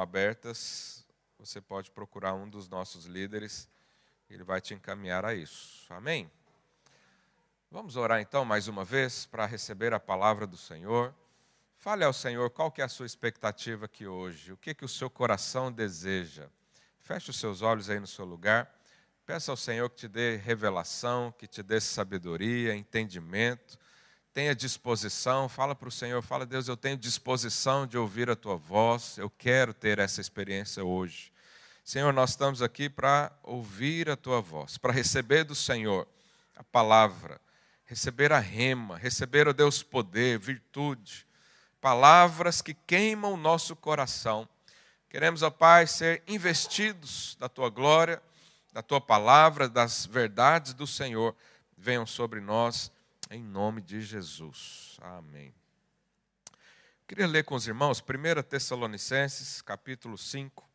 abertas, você pode procurar um dos nossos líderes, ele vai te encaminhar a isso. Amém? Vamos orar então mais uma vez para receber a palavra do Senhor. Fale ao Senhor qual que é a sua expectativa aqui hoje, o que o seu coração deseja. Feche os seus olhos aí no seu lugar, peça ao Senhor que te dê revelação, que te dê sabedoria, entendimento. Tenha disposição, fala para o Senhor, fala: Deus, eu tenho disposição de ouvir a Tua voz, eu quero ter essa experiência hoje. Senhor, nós estamos aqui para ouvir a Tua voz, para receber do Senhor a palavra, receber a rema, receber, ó Deus, poder, virtude, palavras que queimam o nosso coração. Queremos, ó Pai, ser investidos da Tua glória, da Tua palavra, das verdades do Senhor, venham sobre nós, em nome de Jesus. Amém. Queria ler com os irmãos 1 Tessalonicenses, capítulo 5,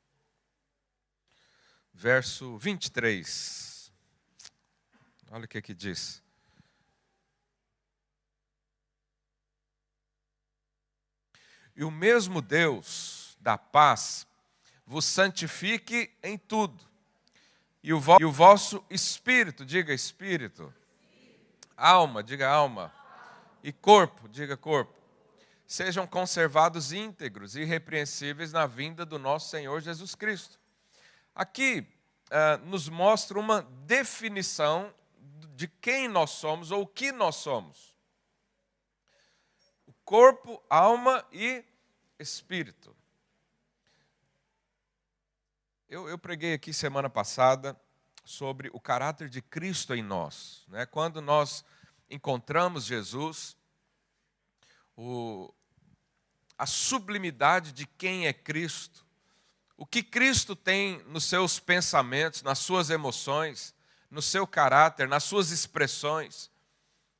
verso 23. Olha o que diz. E o mesmo Deus da paz vos santifique em tudo, e o vosso espírito, diga espírito, alma, diga alma, e corpo, diga corpo, sejam conservados íntegros e irrepreensíveis na vinda do nosso Senhor Jesus Cristo. Aqui nos mostra uma definição de quem nós somos ou o que nós somos. O corpo, alma e espírito. Eu preguei aqui semana passada sobre o caráter de Cristo em nós, né? Quando nós encontramos Jesus, a sublimidade de quem é Cristo, o que Cristo tem nos seus pensamentos, nas suas emoções, no seu caráter, nas suas expressões,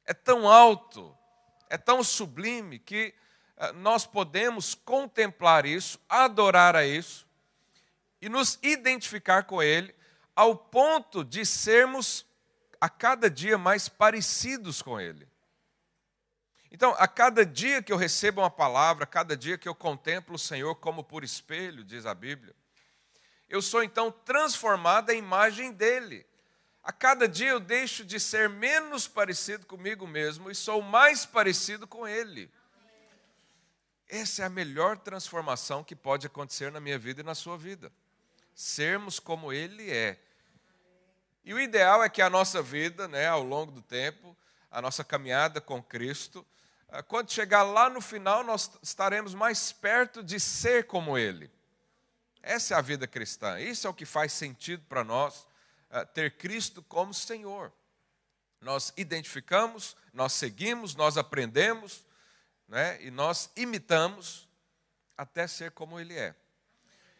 é tão alto, é tão sublime que nós podemos contemplar isso, adorar a isso e nos identificar com Ele, ao ponto de sermos a cada dia mais parecidos com Ele. Então, a cada dia que eu recebo uma palavra, a cada dia que eu contemplo o Senhor como por espelho, diz a Bíblia, eu sou então transformado à imagem dEle. A cada dia eu deixo de ser menos parecido comigo mesmo e sou mais parecido com Ele. Essa é a melhor transformação que pode acontecer na minha vida e na sua vida. Sermos como Ele é. E o ideal é que a nossa vida, né, ao longo do tempo, a nossa caminhada com Cristo, quando chegar lá no final, nós estaremos mais perto de ser como Ele. Essa é a vida cristã. Isso é o que faz sentido para nós, ter Cristo como Senhor. Nós identificamos, nós seguimos, nós aprendemos, né, e nós imitamos até ser como Ele é.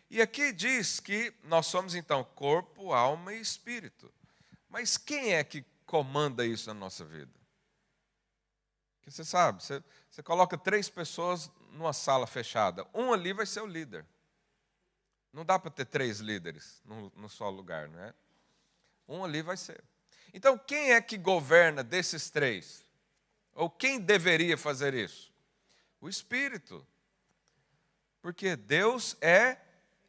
E aqui diz que nós somos então corpo, alma e espírito. Mas quem é que comanda isso na nossa vida? Porque você sabe, você coloca 3 pessoas numa sala fechada. Um ali vai ser o líder. Não dá para ter 3 líderes no só lugar, não é? Um ali vai ser. Então, quem é que governa desses 3? Ou quem deveria fazer isso? O Espírito. Porque Deus é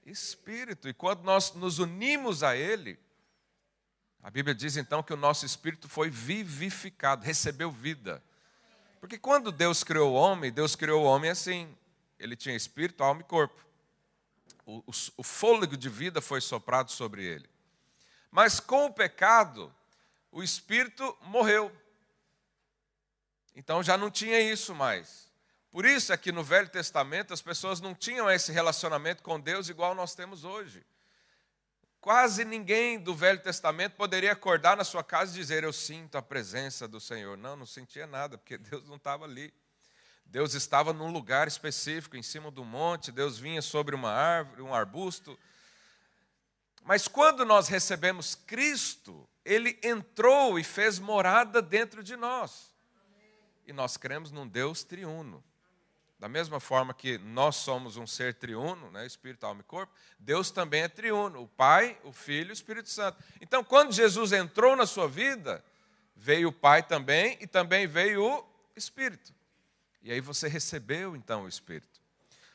Espírito. E quando nós nos unimos a Ele, a Bíblia diz então que o nosso espírito foi vivificado, recebeu vida. Porque quando Deus criou o homem assim. Ele tinha espírito, alma e corpo. O fôlego de vida foi soprado sobre ele. Mas com o pecado, o espírito morreu. Então já não tinha isso mais. Por isso é que no Velho Testamento as pessoas não tinham esse relacionamento com Deus igual nós temos hoje. Quase ninguém do Velho Testamento poderia acordar na sua casa e dizer: eu sinto a presença do Senhor. Não sentia nada, porque Deus não estava ali. Deus estava num lugar específico, em cima do monte, Deus vinha sobre uma árvore, um arbusto. Mas quando nós recebemos Cristo, Ele entrou e fez morada dentro de nós. E nós cremos num Deus triuno. Da mesma forma que nós somos um ser triuno, né, espírito, alma e corpo, Deus também é triuno, o Pai, o Filho e o Espírito Santo. Então, quando Jesus entrou na sua vida, veio o Pai também e também veio o Espírito. E aí você recebeu, então, o Espírito.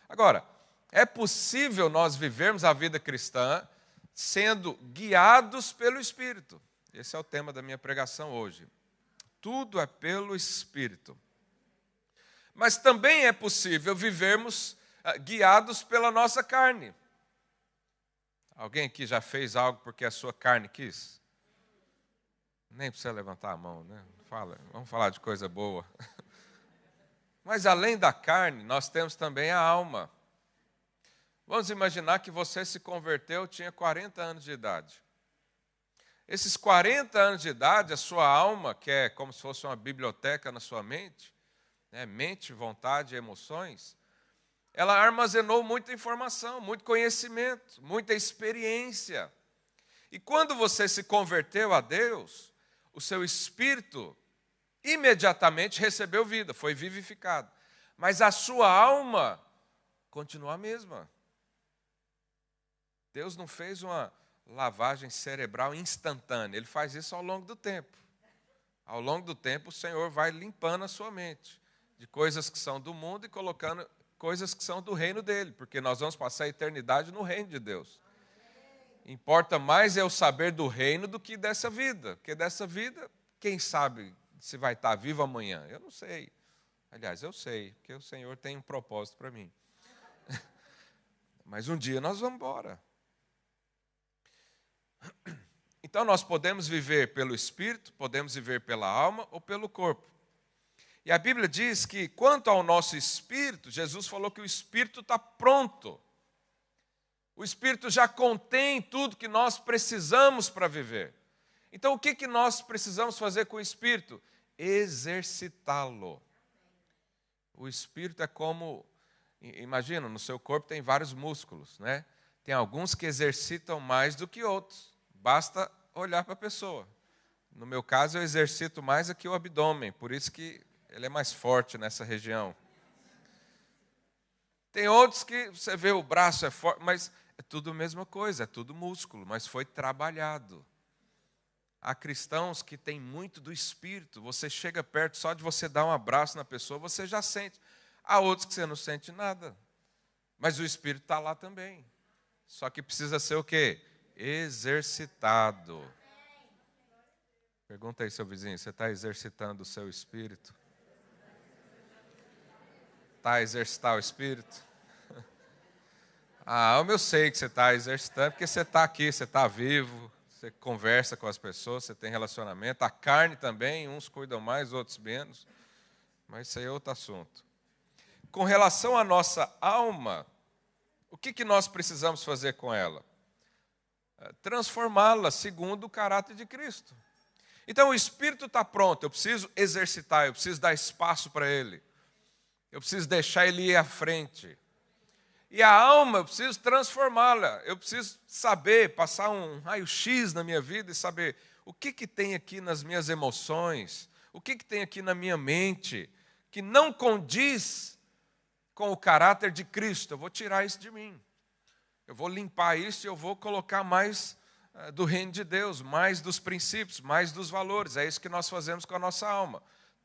Agora, É possível nós vivermos a vida cristã sendo guiados pelo Espírito. Esse é o tema da minha pregação hoje. Tudo é pelo Espírito. Mas também é possível vivermos guiados pela nossa carne. Alguém aqui já fez algo porque a sua carne quis? Nem precisa levantar a mão, né? Vamos falar de coisa boa. Mas além da carne, nós temos também a alma. Vamos imaginar que você se converteu, tinha 40 anos de idade. Esses 40 anos de idade, a sua alma, que é como se fosse uma biblioteca na sua mente, né, mente, vontade e emoções, ela armazenou muita informação, muito conhecimento, muita experiência. E quando você se converteu a Deus, o seu espírito imediatamente recebeu vida, foi vivificado. Mas a sua alma continua a mesma. Deus não fez uma lavagem cerebral instantânea, Ele faz isso ao longo do tempo. Ao longo do tempo, o Senhor vai limpando a sua mente de coisas que são do mundo e colocando coisas que são do reino dEle, porque nós vamos passar a eternidade no reino de Deus. Importa mais eu saber do reino do que dessa vida, porque dessa vida, quem sabe se vai estar vivo amanhã? Eu não sei. Aliás, eu sei, porque o Senhor tem um propósito para mim. Mas um dia nós vamos embora. Então nós podemos viver pelo Espírito, podemos viver pela alma ou pelo corpo. E a Bíblia diz que quanto ao nosso espírito, Jesus falou que o espírito está pronto. O espírito já contém tudo que nós precisamos para viver. Então o que nós precisamos fazer com o espírito? Exercitá-lo. O espírito é como, imagina, no seu corpo tem vários músculos, né? Tem alguns que exercitam mais do que outros. Basta olhar para a pessoa. No meu caso, eu exercito mais aqui o abdômen, por isso que ele é mais forte nessa região. Tem outros que você vê o braço é forte, mas é tudo a mesma coisa, é tudo músculo, mas foi trabalhado. Há cristãos que têm muito do Espírito, você chega perto, só de você dar um abraço na pessoa, você já sente. Há outros que você não sente nada, mas o Espírito está lá também. Só que precisa ser o quê? Exercitado. Pergunta aí, seu vizinho, você está exercitando o seu espírito? Está a exercitar o espírito? A alma eu sei que você está exercitando, porque você está aqui, você está vivo, você conversa com as pessoas, você tem relacionamento. A carne também, uns cuidam mais, outros menos, mas isso aí é outro assunto. Com relação à nossa alma, o que nós precisamos fazer com ela? Transformá-la segundo o caráter de Cristo. Então o espírito está pronto, eu preciso exercitar, eu preciso dar espaço para ele, eu preciso deixar ele ir à frente. E a alma, eu preciso transformá-la, eu preciso saber, passar um raio-x na minha vida e saber o que tem aqui nas minhas emoções, o que tem aqui na minha mente, que não condiz com o caráter de Cristo. Eu vou tirar isso de mim. Eu vou limpar isso e eu vou colocar mais do reino de Deus, mais dos princípios, mais dos valores. É isso que nós fazemos com a nossa alma.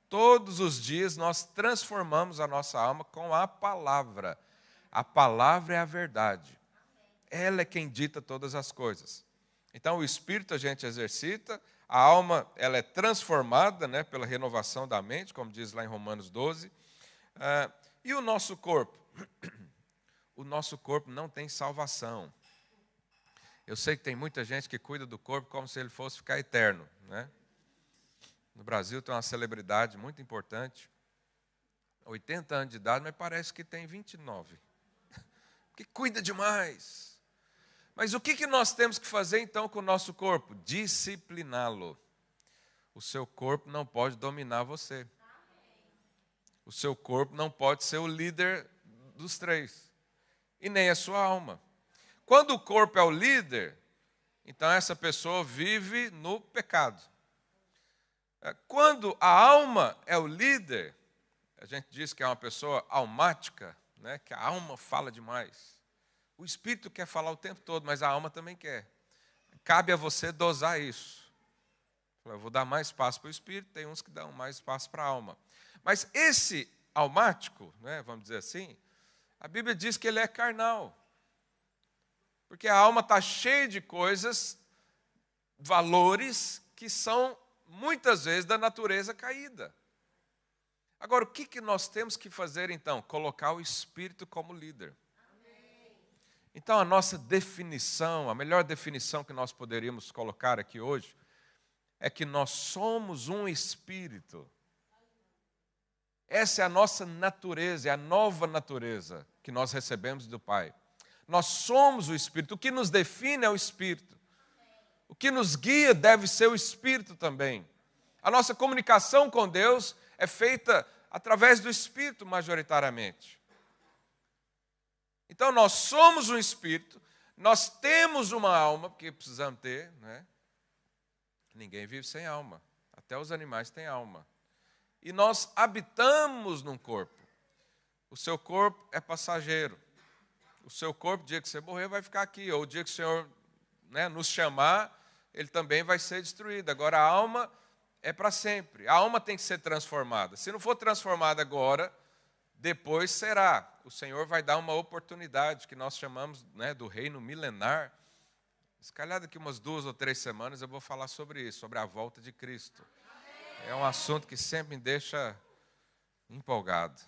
Todos os dias nós transformamos a nossa alma com a palavra. A palavra é a verdade. Ela é quem dita todas as coisas. Então o espírito a gente exercita, a alma ela é transformada, né, pela renovação da mente, como diz lá em Romanos 12. E o nosso corpo? O nosso corpo não tem salvação. Eu sei que tem muita gente que cuida do corpo como se ele fosse ficar eterno, né? No Brasil tem uma celebridade muito importante, 80 anos de idade, mas parece que tem 29. Que cuida demais. Mas o que nós temos que fazer então com o nosso corpo? Discipliná-lo. O seu corpo não pode dominar você. O seu corpo não pode ser o líder dos três. E nem a sua alma. Quando o corpo é o líder, então essa pessoa vive no pecado. Quando a alma é o líder, a gente diz que é uma pessoa almática, né, que a alma fala demais. O espírito quer falar o tempo todo, mas a alma também quer. Cabe a você dosar isso. Eu vou dar mais espaço para o espírito, tem uns que dão mais espaço para a alma. Mas esse almático, né, vamos dizer assim, A Bíblia diz que ele é carnal. Porque a alma está cheia de coisas, valores, que são muitas vezes da natureza caída. Agora, o que nós temos que fazer então? Colocar o Espírito como líder. Então, a nossa definição, a melhor definição que nós poderíamos colocar aqui hoje, é que nós somos um Espírito. Essa é a nossa natureza, é a nova natureza que nós recebemos do Pai. Nós somos o Espírito, o que nos define é o Espírito. O que nos guia deve ser o Espírito também. A nossa comunicação com Deus é feita através do Espírito, majoritariamente. Então, nós somos um Espírito, nós temos uma alma, porque precisamos ter, né? Ninguém vive sem alma, até os animais têm alma. E nós habitamos num corpo. O seu corpo é passageiro. O seu corpo, o dia que você morrer, vai ficar aqui. Ou o dia que o Senhor, né, nos chamar, ele também vai ser destruído. Agora, a alma é para sempre. A alma tem que ser transformada. Se não for transformada agora, depois será. O Senhor vai dar uma oportunidade, que nós chamamos, né, do reino milenar. Se calhar daqui umas 2 ou 3 semanas eu vou falar sobre isso, sobre a volta de Cristo. É um assunto que sempre me deixa empolgado.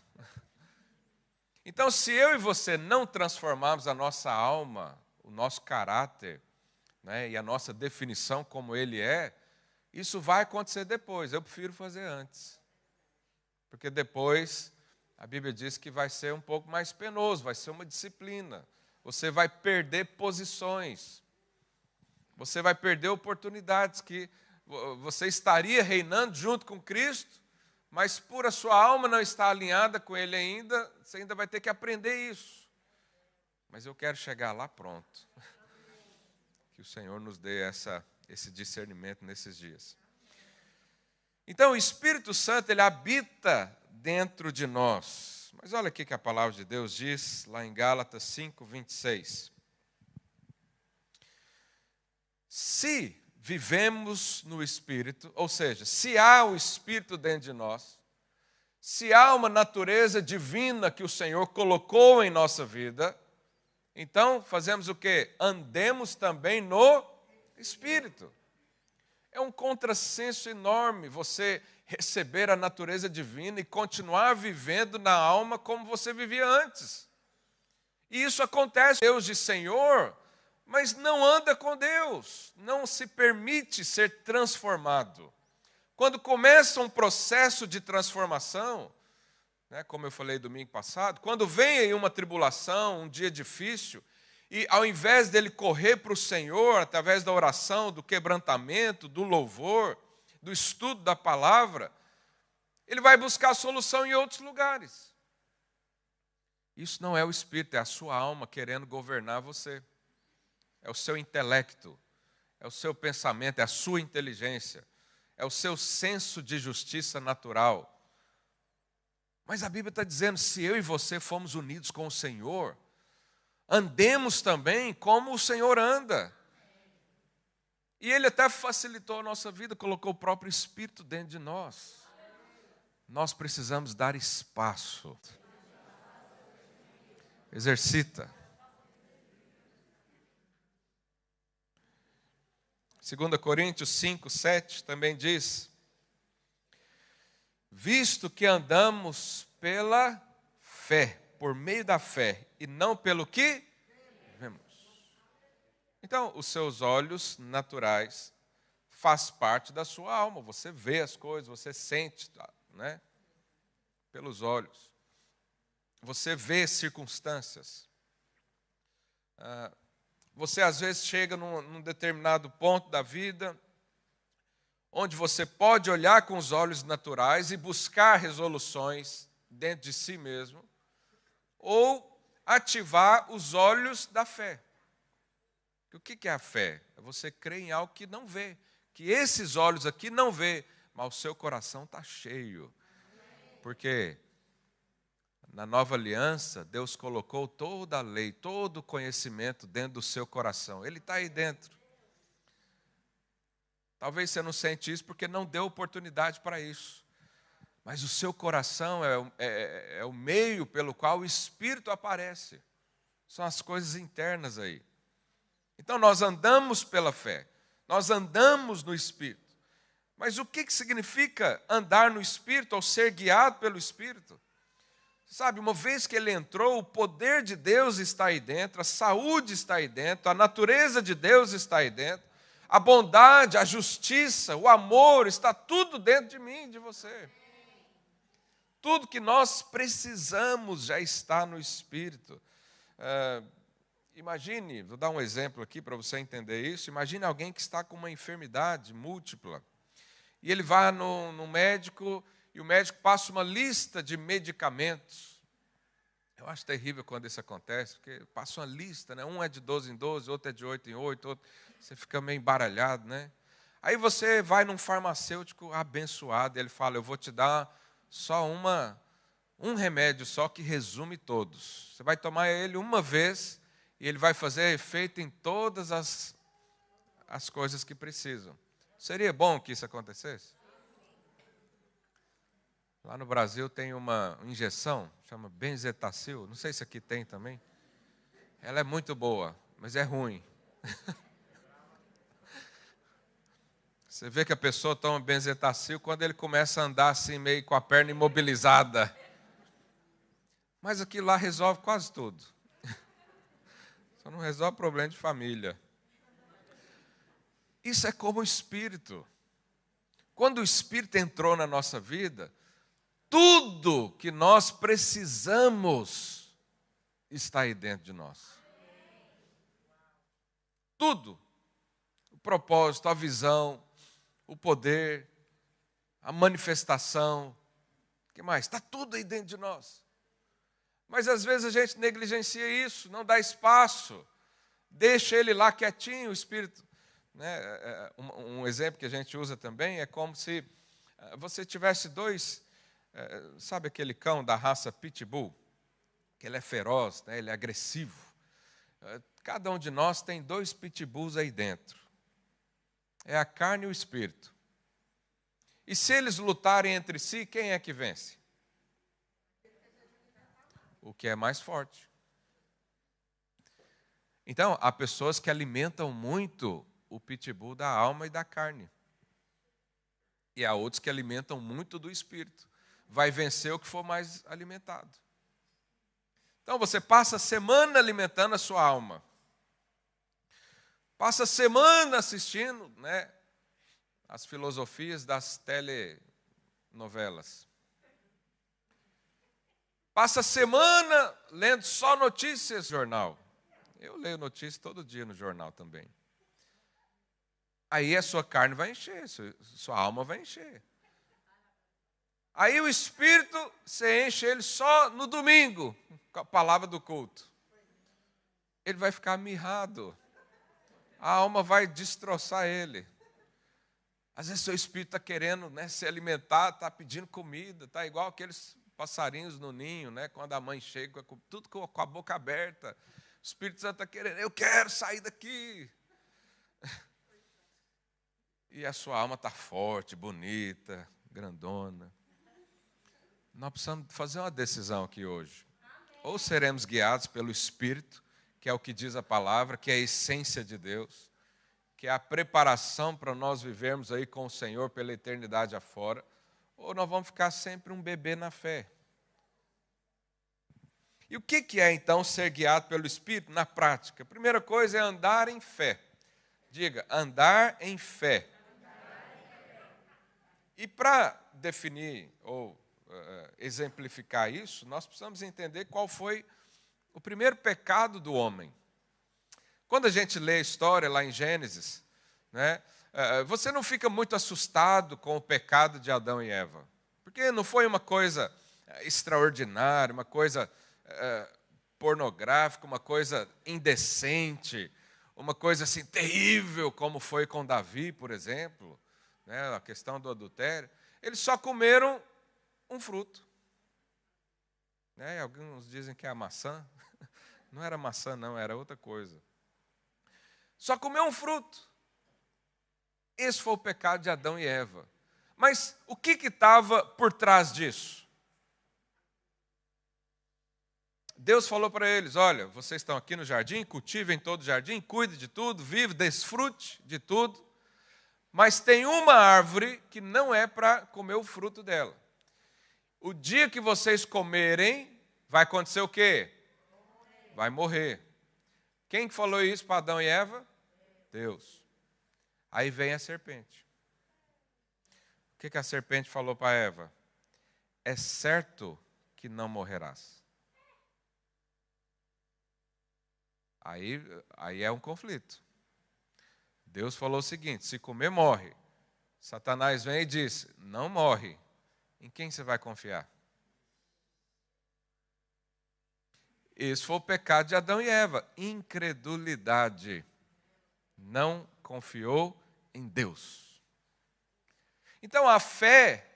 Então, se eu e você não transformarmos a nossa alma, o nosso caráter, né, e a nossa definição como ele é, isso vai acontecer depois. Eu prefiro fazer antes. Porque depois, a Bíblia diz que vai ser um pouco mais penoso, vai ser uma disciplina. Você vai perder posições. Você vai perder oportunidades que você estaria reinando junto com Cristo, mas por a sua alma não estar alinhada com Ele ainda, você ainda vai ter que aprender isso. Mas eu quero chegar lá pronto. Que o Senhor nos dê esse discernimento nesses dias. Então, o Espírito Santo, ele habita dentro de nós. Mas olha aqui que a palavra de Deus diz, lá em Gálatas 5, 26. Se vivemos no Espírito, ou seja, se há o Espírito dentro de nós, se há uma natureza divina que o Senhor colocou em nossa vida, então fazemos o quê? Andemos também no Espírito. É um contrassenso enorme você receber a natureza divina e continuar vivendo na alma como você vivia antes. E isso acontece, Deus de Senhor, mas não anda com Deus, não se permite ser transformado. Quando começa um processo de transformação, né, como eu falei domingo passado, quando vem aí uma tribulação, um dia difícil, e ao invés dele correr para o Senhor, através da oração, do quebrantamento, do louvor, do estudo da palavra, ele vai buscar solução em outros lugares. Isso não é o Espírito, é a sua alma querendo governar você. É o seu intelecto, é o seu pensamento, é a sua inteligência, é o seu senso de justiça natural. Mas a Bíblia está dizendo, se eu e você fomos unidos com o Senhor, andemos também como o Senhor anda. E Ele até facilitou a nossa vida, colocou o próprio Espírito dentro de nós. Nós precisamos dar espaço. Exercita. 2 Coríntios 5, 7 também diz: visto que andamos pela fé, por meio da fé, e não pelo que vemos. Então, os seus olhos naturais faz parte da sua alma. Você vê as coisas, você sente, né? Pelos olhos. Você vê circunstâncias. Você às vezes chega num determinado ponto da vida, onde você pode olhar com os olhos naturais e buscar resoluções dentro de si mesmo, ou ativar os olhos da fé. O que é a fé? É você crer em algo que não vê, que esses olhos aqui não vê, mas o seu coração está cheio. Porque na nova aliança, Deus colocou toda a lei, todo o conhecimento dentro do seu coração. Ele está aí dentro. Talvez você não sente isso porque não deu oportunidade para isso. mas o seu coração é o meio pelo qual o Espírito aparece. São as coisas internas aí. Então nós andamos pela fé, nós andamos no Espírito. Mas o que significa andar no Espírito ou ser guiado pelo Espírito? Sabe, uma vez que ele entrou, o poder de Deus está aí dentro, a saúde está aí dentro, a natureza de Deus está aí dentro, a bondade, a justiça, o amor, está tudo dentro de mim, de você. Tudo que nós precisamos já está no Espírito. Imagine, vou dar um exemplo aqui para você entender isso. Imagine alguém que está com uma enfermidade múltipla. E ele vai no médico, e o médico passa uma lista de medicamentos. Eu acho terrível quando isso acontece, porque passa uma lista, né? Um é de 12 em 12, outro é de 8 em 8, outro... você fica meio embaralhado, né? Aí você vai num farmacêutico abençoado, e ele fala, eu vou te dar só um remédio só que resume todos. Você vai tomar ele uma vez, e ele vai fazer efeito em todas as coisas que precisam. Seria bom que isso acontecesse? Lá no Brasil tem uma injeção, chama Benzetacil, não sei se aqui tem também. Ela é muito boa, mas é ruim. Você vê que a pessoa toma Benzetacil quando ele começa a andar assim, meio com a perna imobilizada. Mas aquilo lá resolve quase tudo. Só não resolve problema de família. Isso é como o Espírito. Quando o Espírito entrou na nossa vida, tudo que nós precisamos está aí dentro de nós. Tudo. O propósito, a visão, o poder, a manifestação. O que mais? Está tudo aí dentro de nós. Mas às vezes a gente negligencia isso, não dá espaço. Deixa ele lá quietinho, o Espírito. Né? Um exemplo que a gente usa também é como se você tivesse dois... Sabe aquele cão da raça Pitbull? Que ele é feroz, né? Ele é agressivo. Cada um de nós tem dois pitbulls aí dentro. É a carne e o espírito. E se eles lutarem entre si, quem é que vence? O que é mais forte. Então, há pessoas que alimentam muito o pitbull da alma e da carne. E há outros que alimentam muito do espírito. Vai vencer o que for mais alimentado. Então você passa a semana alimentando a sua alma. Passa a semana assistindo, né, as filosofias das telenovelas. Passa a semana lendo só notícias no jornal. Eu leio notícias todo dia no jornal também. Aí a sua carne vai encher, sua alma vai encher. Aí o Espírito, você enche ele só no domingo, com a palavra do culto. Ele vai ficar mirrado. A alma vai destroçar ele. Às vezes seu espírito está querendo, né, se alimentar, está pedindo comida, está igual aqueles passarinhos no ninho, né, quando a mãe chega, tudo com a boca aberta. O Espírito Santo está querendo, eu quero sair daqui. E a sua alma está forte, bonita, grandona. Nós precisamos fazer uma decisão aqui hoje. Ou seremos guiados pelo Espírito, que é o que diz a palavra, que é a essência de Deus, que é a preparação para nós vivermos aí com o Senhor pela eternidade afora, ou nós vamos ficar sempre um bebê na fé. E o que é então ser guiado pelo Espírito na prática? A primeira coisa é andar em fé. Diga, andar em fé. E para definir ou exemplificar isso, nós precisamos entender qual foi o primeiro pecado do homem. Quando a gente lê a história lá em Gênesis, né, você não fica muito assustado com o pecado de Adão e Eva, porque não foi uma coisa extraordinária, uma coisa pornográfica, uma coisa indecente, uma coisa assim terrível, como foi com Davi, por exemplo, né, a questão do adultério. Eles só comeram um fruto. Né? Alguns dizem que é a maçã. Não era maçã, não, era outra coisa. Só comeu um fruto. Esse foi o pecado de Adão e Eva. Mas o que estava por trás disso? Deus falou para eles, olha, vocês estão aqui no jardim, cultivem todo o jardim, cuide de tudo, vive, desfrute de tudo, mas tem uma árvore que não é para comer o fruto dela. O dia que vocês comerem, vai acontecer o quê? Vai morrer. Quem que falou isso para Adão e Eva? Deus. Aí vem a serpente. O que a serpente falou para Eva? É certo que não morrerás. Aí é um conflito. Deus falou o seguinte, se comer, morre. Satanás vem e disse, não morre. Em quem você vai confiar? Esse foi o pecado de Adão e Eva, incredulidade. Não confiou em Deus. Então a fé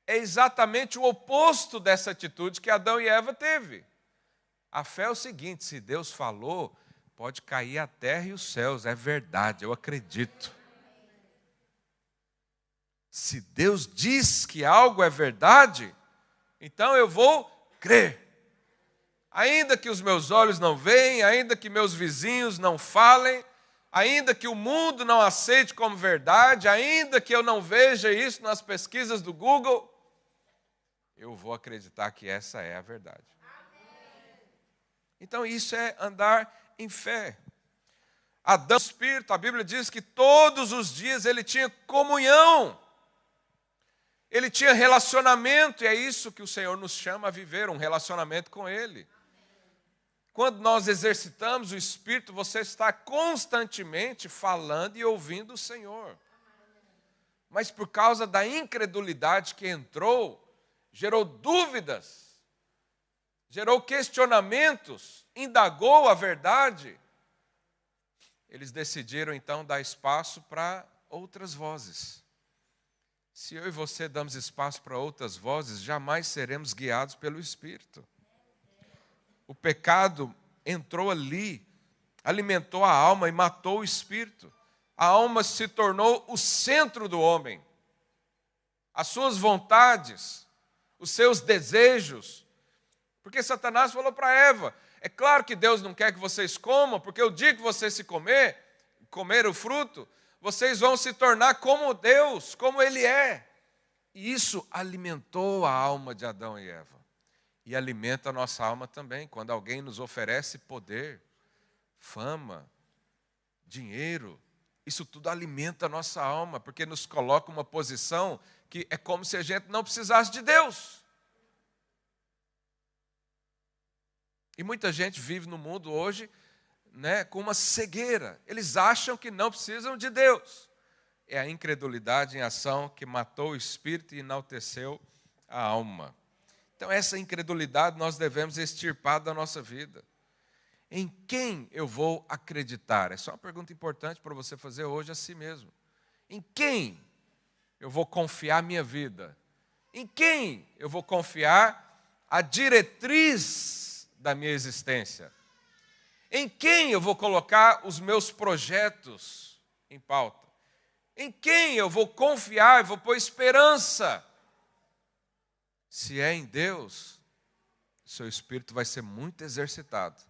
é exatamente o oposto dessa atitude que Adão e Eva teve. A fé é o seguinte, se Deus falou, pode cair a terra e os céus, é verdade, eu acredito. Se Deus diz que algo é verdade, então eu vou crer. Ainda que os meus olhos não veem, ainda que meus vizinhos não falem, ainda que o mundo não aceite como verdade, ainda que eu não veja isso nas pesquisas do Google, eu vou acreditar que essa é a verdade. Então isso é andar em fé. Adão, Espírito, a Bíblia diz que todos os dias ele tinha comunhão. Ele tinha relacionamento, e é isso que o Senhor nos chama a viver, um relacionamento com Ele. Quando nós exercitamos o Espírito, você está constantemente falando e ouvindo o Senhor. Mas por causa da incredulidade que entrou, gerou dúvidas, gerou questionamentos, indagou a verdade. Eles decidiram então dar espaço para outras vozes. Se eu e você damos espaço para outras vozes, jamais seremos guiados pelo Espírito. O pecado entrou ali, alimentou a alma e matou o Espírito. A alma se tornou o centro do homem. As suas vontades, os seus desejos. Porque Satanás falou para Eva, é claro que Deus não quer que vocês comam, porque o dia que vocês se comer o fruto, vocês vão se tornar como Deus, como Ele é. E isso alimentou a alma de Adão e Eva. E alimenta a nossa alma também, quando alguém nos oferece poder, fama, dinheiro. Isso tudo alimenta a nossa alma, porque nos coloca uma posição que é como se a gente não precisasse de Deus. E muita gente vive no mundo hoje, né, com uma cegueira. Eles acham que não precisam de Deus. É a incredulidade em ação que matou o espírito e enalteceu a alma. Então essa incredulidade nós devemos extirpar da nossa vida. Em quem eu vou acreditar? Essa é uma pergunta importante para você fazer hoje a si mesmo. Em quem eu vou confiar minha vida? Em quem eu vou confiar a diretriz da minha existência? Em quem eu vou colocar os meus projetos em pauta? Em quem eu vou confiar e vou pôr esperança? Se é em Deus, seu espírito vai ser muito exercitado.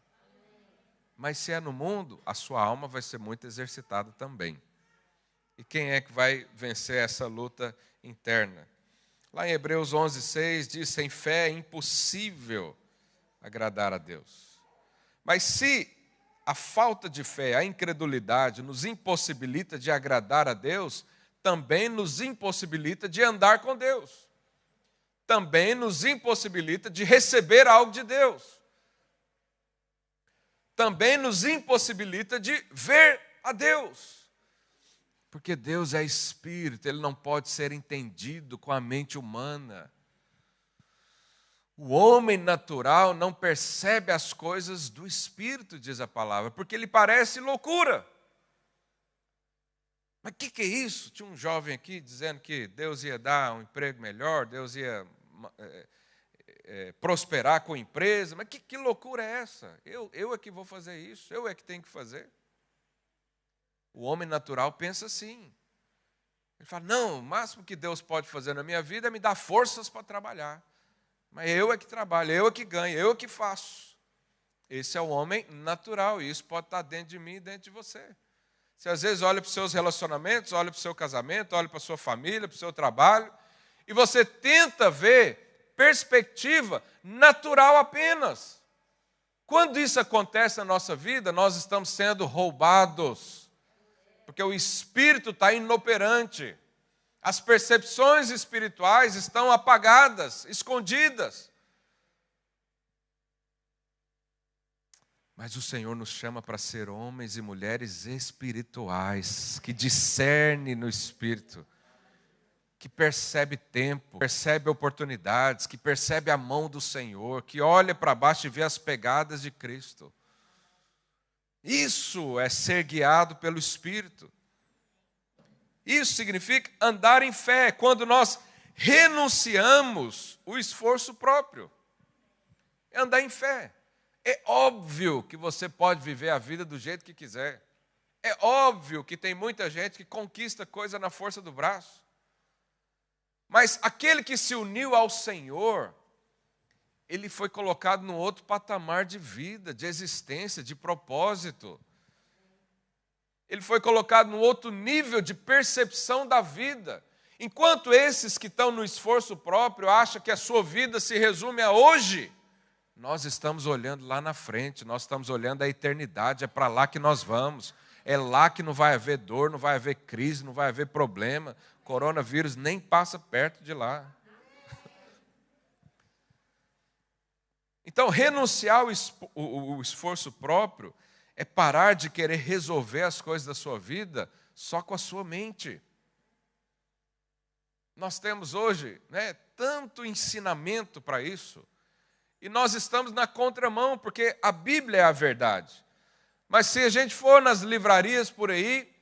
Mas se é no mundo, a sua alma vai ser muito exercitada também. E quem é que vai vencer essa luta interna? Lá em Hebreus 11:6 diz, sem fé é impossível agradar a Deus. Mas se a falta de fé, a incredulidade nos impossibilita de agradar a Deus, também nos impossibilita de andar com Deus. Também nos impossibilita de receber algo de Deus. Também nos impossibilita de ver a Deus. Porque Deus é espírito, Ele não pode ser entendido com a mente humana. O homem natural não percebe as coisas do espírito, diz a palavra, porque lhe parece loucura. Mas o que é isso? Tinha um jovem aqui dizendo que Deus ia dar um emprego melhor, Deus ia prosperar com a empresa. Mas que loucura é essa? Eu é que vou fazer isso, eu é que tenho que fazer. O homem natural pensa assim. Ele fala, não, o máximo que Deus pode fazer na minha vida é me dar forças para trabalhar. Mas eu é que trabalho, eu é que ganho, eu é que faço. Esse é o homem natural, e isso pode estar dentro de mim e dentro de você. Você às vezes olha para os seus relacionamentos, olha para o seu casamento, olha para a sua família, para o seu trabalho, e você tenta ver perspectiva natural apenas. Quando isso acontece na nossa vida, nós estamos sendo roubados, porque o espírito está inoperante. As percepções espirituais estão apagadas, escondidas. Mas o Senhor nos chama para ser homens e mulheres espirituais, que discernem no espírito, que percebe tempo, percebe oportunidades, que percebe a mão do Senhor, que olha para baixo e vê as pegadas de Cristo. Isso é ser guiado pelo Espírito. Isso significa andar em fé, quando nós renunciamos o esforço próprio. É andar em fé. É óbvio que você pode viver a vida do jeito que quiser. É óbvio que tem muita gente que conquista coisa na força do braço. Mas aquele que se uniu ao Senhor, ele foi colocado num outro patamar de vida, de existência, de propósito. Ele foi colocado num outro nível de percepção da vida. Enquanto esses que estão no esforço próprio acham que a sua vida se resume a hoje, nós estamos olhando lá na frente, nós estamos olhando a eternidade, é para lá que nós vamos. É lá que não vai haver dor, não vai haver crise, não vai haver problema. Coronavírus nem passa perto de lá. Então, renunciar o esforço próprio é parar de querer resolver as coisas da sua vida só com a sua mente. Nós temos hoje, tanto ensinamento para isso, e nós estamos na contramão, porque a Bíblia é a verdade. Mas se a gente for nas livrarias por aí,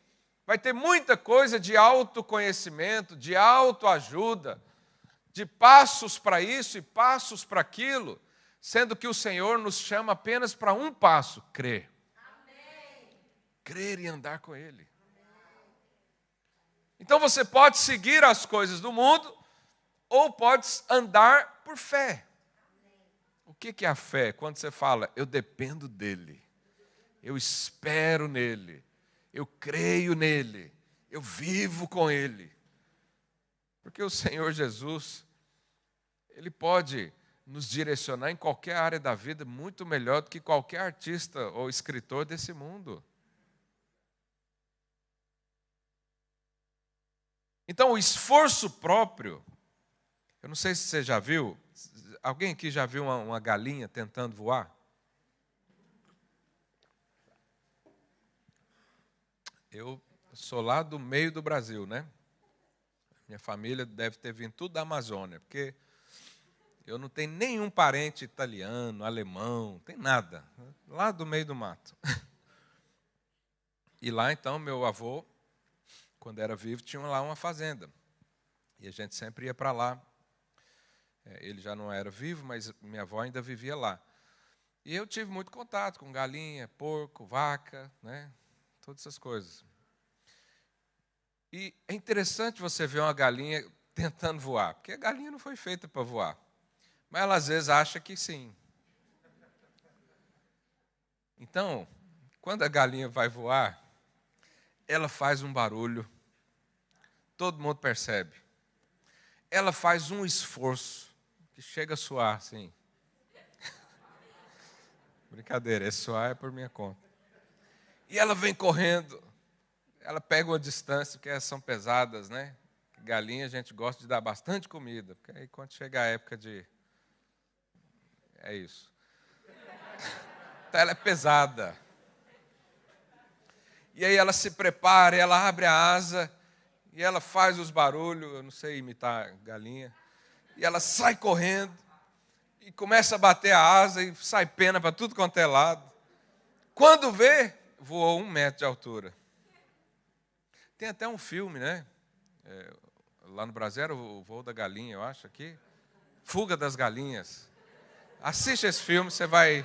vai ter muita coisa de autoconhecimento, de autoajuda, de passos para isso e passos para aquilo, sendo que o Senhor nos chama apenas para um passo, crer. Amém. Crer e andar com Ele. Então você pode seguir as coisas do mundo ou pode andar por fé. O que é a fé? Quando você fala, eu dependo dEle, eu espero nele, eu creio nele, eu vivo com Ele. Porque o Senhor Jesus, Ele pode nos direcionar em qualquer área da vida muito melhor do que qualquer artista ou escritor desse mundo. Então, o esforço próprio, eu não sei se você já viu, alguém aqui já viu uma galinha tentando voar? Eu sou lá do meio do Brasil, né? Minha família deve ter vindo tudo da Amazônia, porque eu não tenho nenhum parente italiano, alemão, não tem nada. Lá do meio do mato. E lá, então, meu avô, quando era vivo, tinha lá uma fazenda. E a gente sempre ia para lá. Ele já não era vivo, mas minha avó ainda vivia lá. E eu tive muito contato com galinha, porco, vaca, todas essas coisas. E é interessante você ver uma galinha tentando voar, porque a galinha não foi feita para voar. Mas ela às vezes acha que sim. Então, quando a galinha vai voar, ela faz um barulho, todo mundo percebe. Ela faz um esforço, que chega a suar assim. Brincadeira, esse suar é por minha conta. E ela vem correndo, ela pega uma distância, porque elas são pesadas, né? Galinha a gente gosta de dar bastante comida, porque aí quando chega a época de... É isso. Então ela é pesada. E aí ela se prepara, ela abre a asa, e ela faz os barulhos, eu não sei imitar galinha, e ela sai correndo, e começa a bater a asa, e sai pena para tudo quanto é lado. Quando vê, voou 1 metro de altura. Tem até um filme, né? Lá no Brasil era o voo da galinha, eu acho, aqui. Fuga das Galinhas. Assiste esse filme, você vai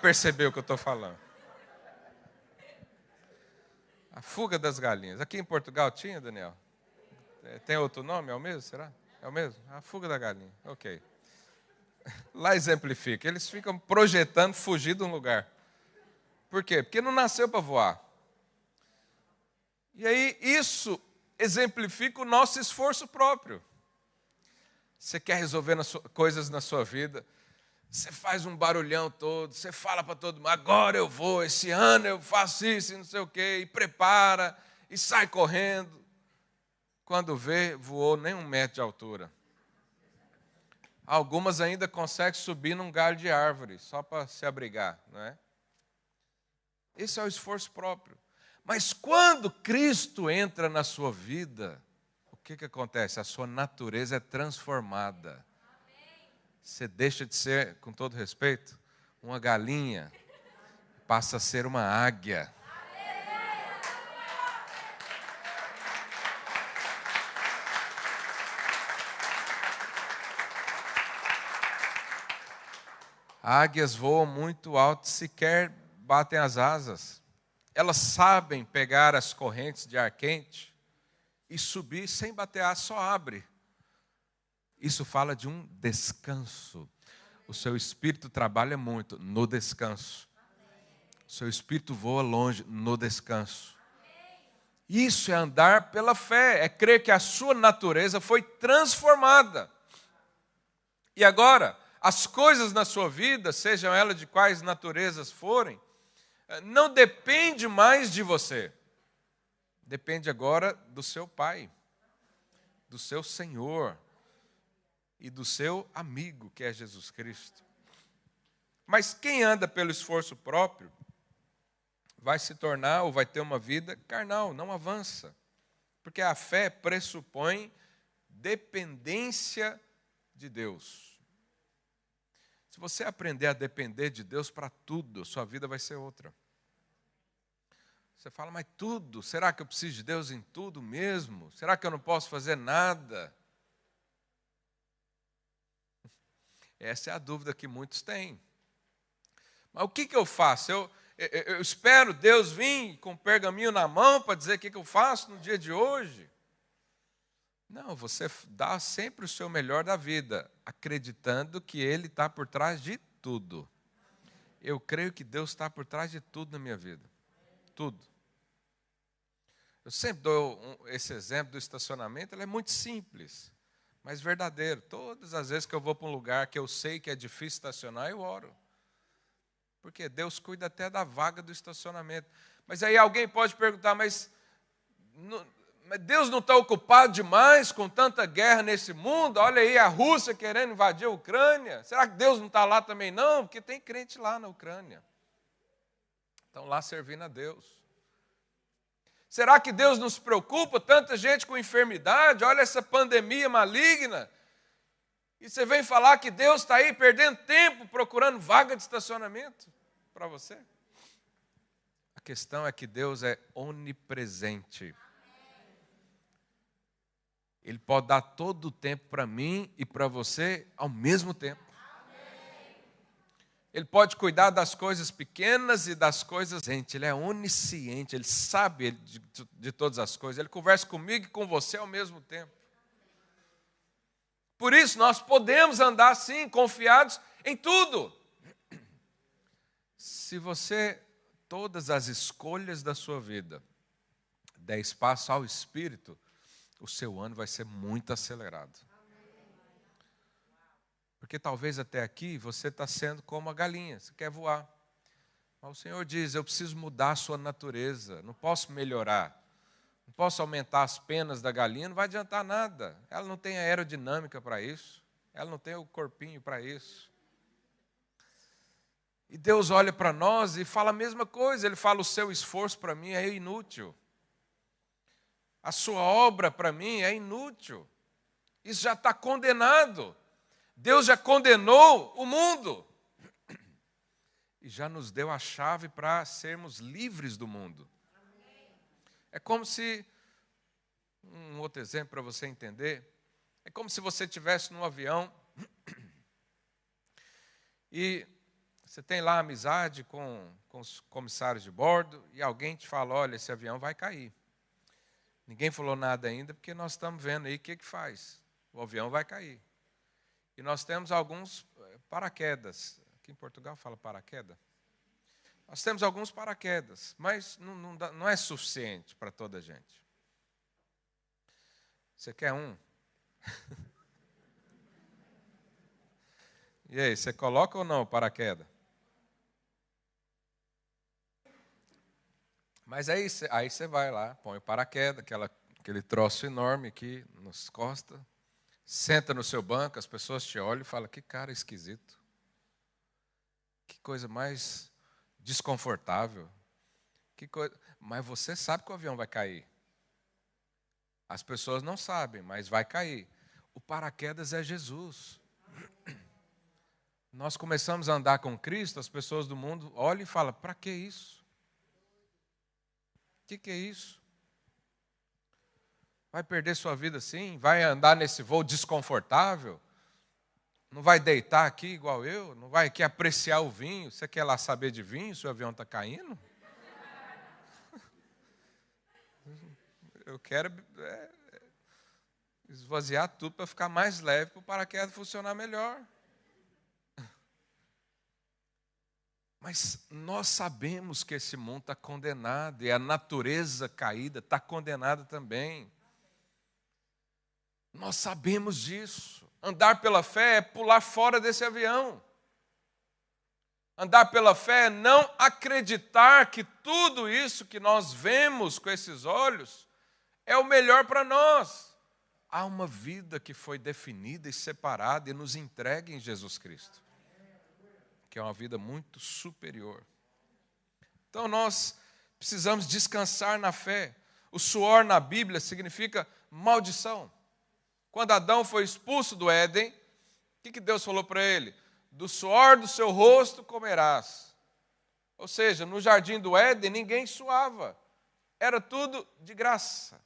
perceber o que eu estou falando. A fuga das galinhas. Aqui em Portugal tinha, Daniel? Tem outro nome? É o mesmo, será? É o mesmo? A fuga da galinha. Ok. Lá exemplifica. Eles ficam projetando fugir de um lugar. Por quê? Porque não nasceu para voar. E aí isso exemplifica o nosso esforço próprio. Você quer resolver coisas na sua vida, você faz um barulhão todo, você fala para todo mundo, agora eu vou, esse ano eu faço isso e não sei o quê, e prepara, e sai correndo. Quando vê, voou nem 1 metro de altura. Algumas ainda conseguem subir num galho de árvore, só para se abrigar, não é? Esse é o esforço próprio. Mas quando Cristo entra na sua vida, o que acontece? A sua natureza é transformada. Você deixa de ser, com todo respeito, uma galinha, passa a ser uma águia. Águias voam muito alto, sequer batem as asas. Elas sabem pegar as correntes de ar quente e subir sem bater asas, só abre. Isso fala de um descanso. O seu espírito trabalha muito no descanso. O seu espírito voa longe no descanso. Isso é andar pela fé, é crer que a sua natureza foi transformada. E agora, as coisas na sua vida, sejam elas de quais naturezas forem, não depende mais de você. Depende agora do seu Pai, do seu Senhor e do seu amigo, que é Jesus Cristo. Mas quem anda pelo esforço próprio vai se tornar ou vai ter uma vida carnal, não avança. Porque a fé pressupõe dependência de Deus. Se você aprender a depender de Deus para tudo, sua vida vai ser outra. Você fala, mas tudo? Será que eu preciso de Deus em tudo mesmo? Será que eu não posso fazer nada? Essa é a dúvida que muitos têm. Mas o que eu faço? Eu espero Deus vir com um pergaminho na mão para dizer o que eu faço no dia de hoje? Não, você dá sempre o seu melhor da vida, acreditando que Ele está por trás de tudo. Eu creio que Deus está por trás de tudo na minha vida. Tudo. Eu sempre dou esse exemplo do estacionamento, ele é muito simples, mas verdadeiro. Todas as vezes que eu vou para um lugar que eu sei que é difícil estacionar, eu oro. Porque Deus cuida até da vaga do estacionamento. Mas aí alguém pode perguntar, mas Deus não está ocupado demais com tanta guerra nesse mundo? Olha aí a Rússia querendo invadir a Ucrânia. Será que Deus não está lá também? Não, porque tem crente lá na Ucrânia. Estão lá servindo a Deus. Será que Deus não se preocupa? Tanta gente com enfermidade, olha essa pandemia maligna. E você vem falar que Deus está aí perdendo tempo procurando vaga de estacionamento para você? A questão é que Deus é onipresente. Ele pode dar todo o tempo para mim e para você ao mesmo tempo. Ele pode cuidar das coisas pequenas e das coisas. Ele é onisciente, ele sabe de todas as coisas. Ele conversa comigo e com você ao mesmo tempo. Por isso nós podemos andar assim, confiados em tudo. Se você, todas as escolhas da sua vida, der espaço ao Espírito, o seu ano vai ser muito acelerado. Porque talvez até aqui você está sendo como a galinha, você quer voar. Mas o Senhor diz, eu preciso mudar a sua natureza, não posso melhorar. Não posso aumentar as penas da galinha, não vai adiantar nada. Ela não tem aerodinâmica para isso, ela não tem o corpinho para isso. E Deus olha para nós e fala a mesma coisa, Ele fala, o seu esforço para mim é inútil. A sua obra para mim é inútil. Isso já está condenado. Deus já condenou o mundo. E já nos deu a chave para sermos livres do mundo. É como se, um outro exemplo para você entender, é como se você estivesse num avião e Você tem lá amizade com os comissários de bordo e alguém te fala, olha, esse avião vai cair. Ninguém falou nada ainda, porque nós estamos vendo aí o que faz. O avião vai cair. E nós temos alguns paraquedas. Aqui em Portugal fala paraquedas. Nós temos alguns paraquedas, mas não é suficiente para toda a gente. Você quer um? E aí, você coloca ou não o paraquedas? Mas aí você vai lá, põe o paraquedas, aquele troço enorme aqui nas costas, senta no seu banco, as pessoas te olham e falam, que cara esquisito. Que coisa mais desconfortável. Mas você sabe que o avião vai cair. As pessoas não sabem, mas vai cair. O paraquedas é Jesus. Nós começamos a andar com Cristo, as pessoas do mundo olham e falam, para que isso? O que é isso? Vai perder sua vida assim? Vai andar nesse voo desconfortável? Não vai deitar aqui igual eu? Não vai aqui apreciar o vinho? Você quer lá saber de vinho se o avião está caindo? Eu quero esvaziar tudo para ficar mais leve, para o paraquedas funcionar melhor. Mas nós sabemos que esse mundo está condenado, e a natureza caída está condenada também. Nós sabemos disso. Andar pela fé é pular fora desse avião. Andar pela fé é não acreditar que tudo isso que nós vemos com esses olhos é o melhor para nós. Há uma vida que foi definida e separada e nos entregue em Jesus Cristo, que é uma vida muito superior. Então nós precisamos descansar na fé. O suor na Bíblia significa maldição. Quando Adão foi expulso do Éden, o que Deus falou para ele? Do suor do seu rosto comerás. Ou seja, no jardim do Éden ninguém suava. Era tudo de graça.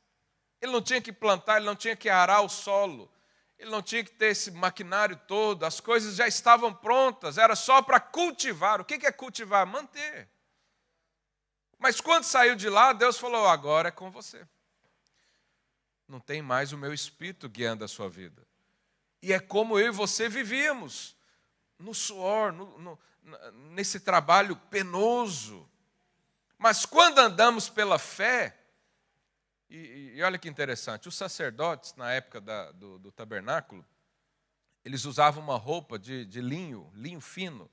Ele não tinha que plantar, ele não tinha que arar o solo. Ele não tinha que ter esse maquinário todo, as coisas já estavam prontas, era só para cultivar. O que é cultivar? Manter. Mas quando saiu de lá, Deus falou, agora é com você. Não tem mais o meu espírito guiando a sua vida. E é como eu e você vivíamos, no suor, nesse trabalho penoso. Mas quando andamos pela fé, e olha que interessante, os sacerdotes, na época do tabernáculo, eles usavam uma roupa de linho fino,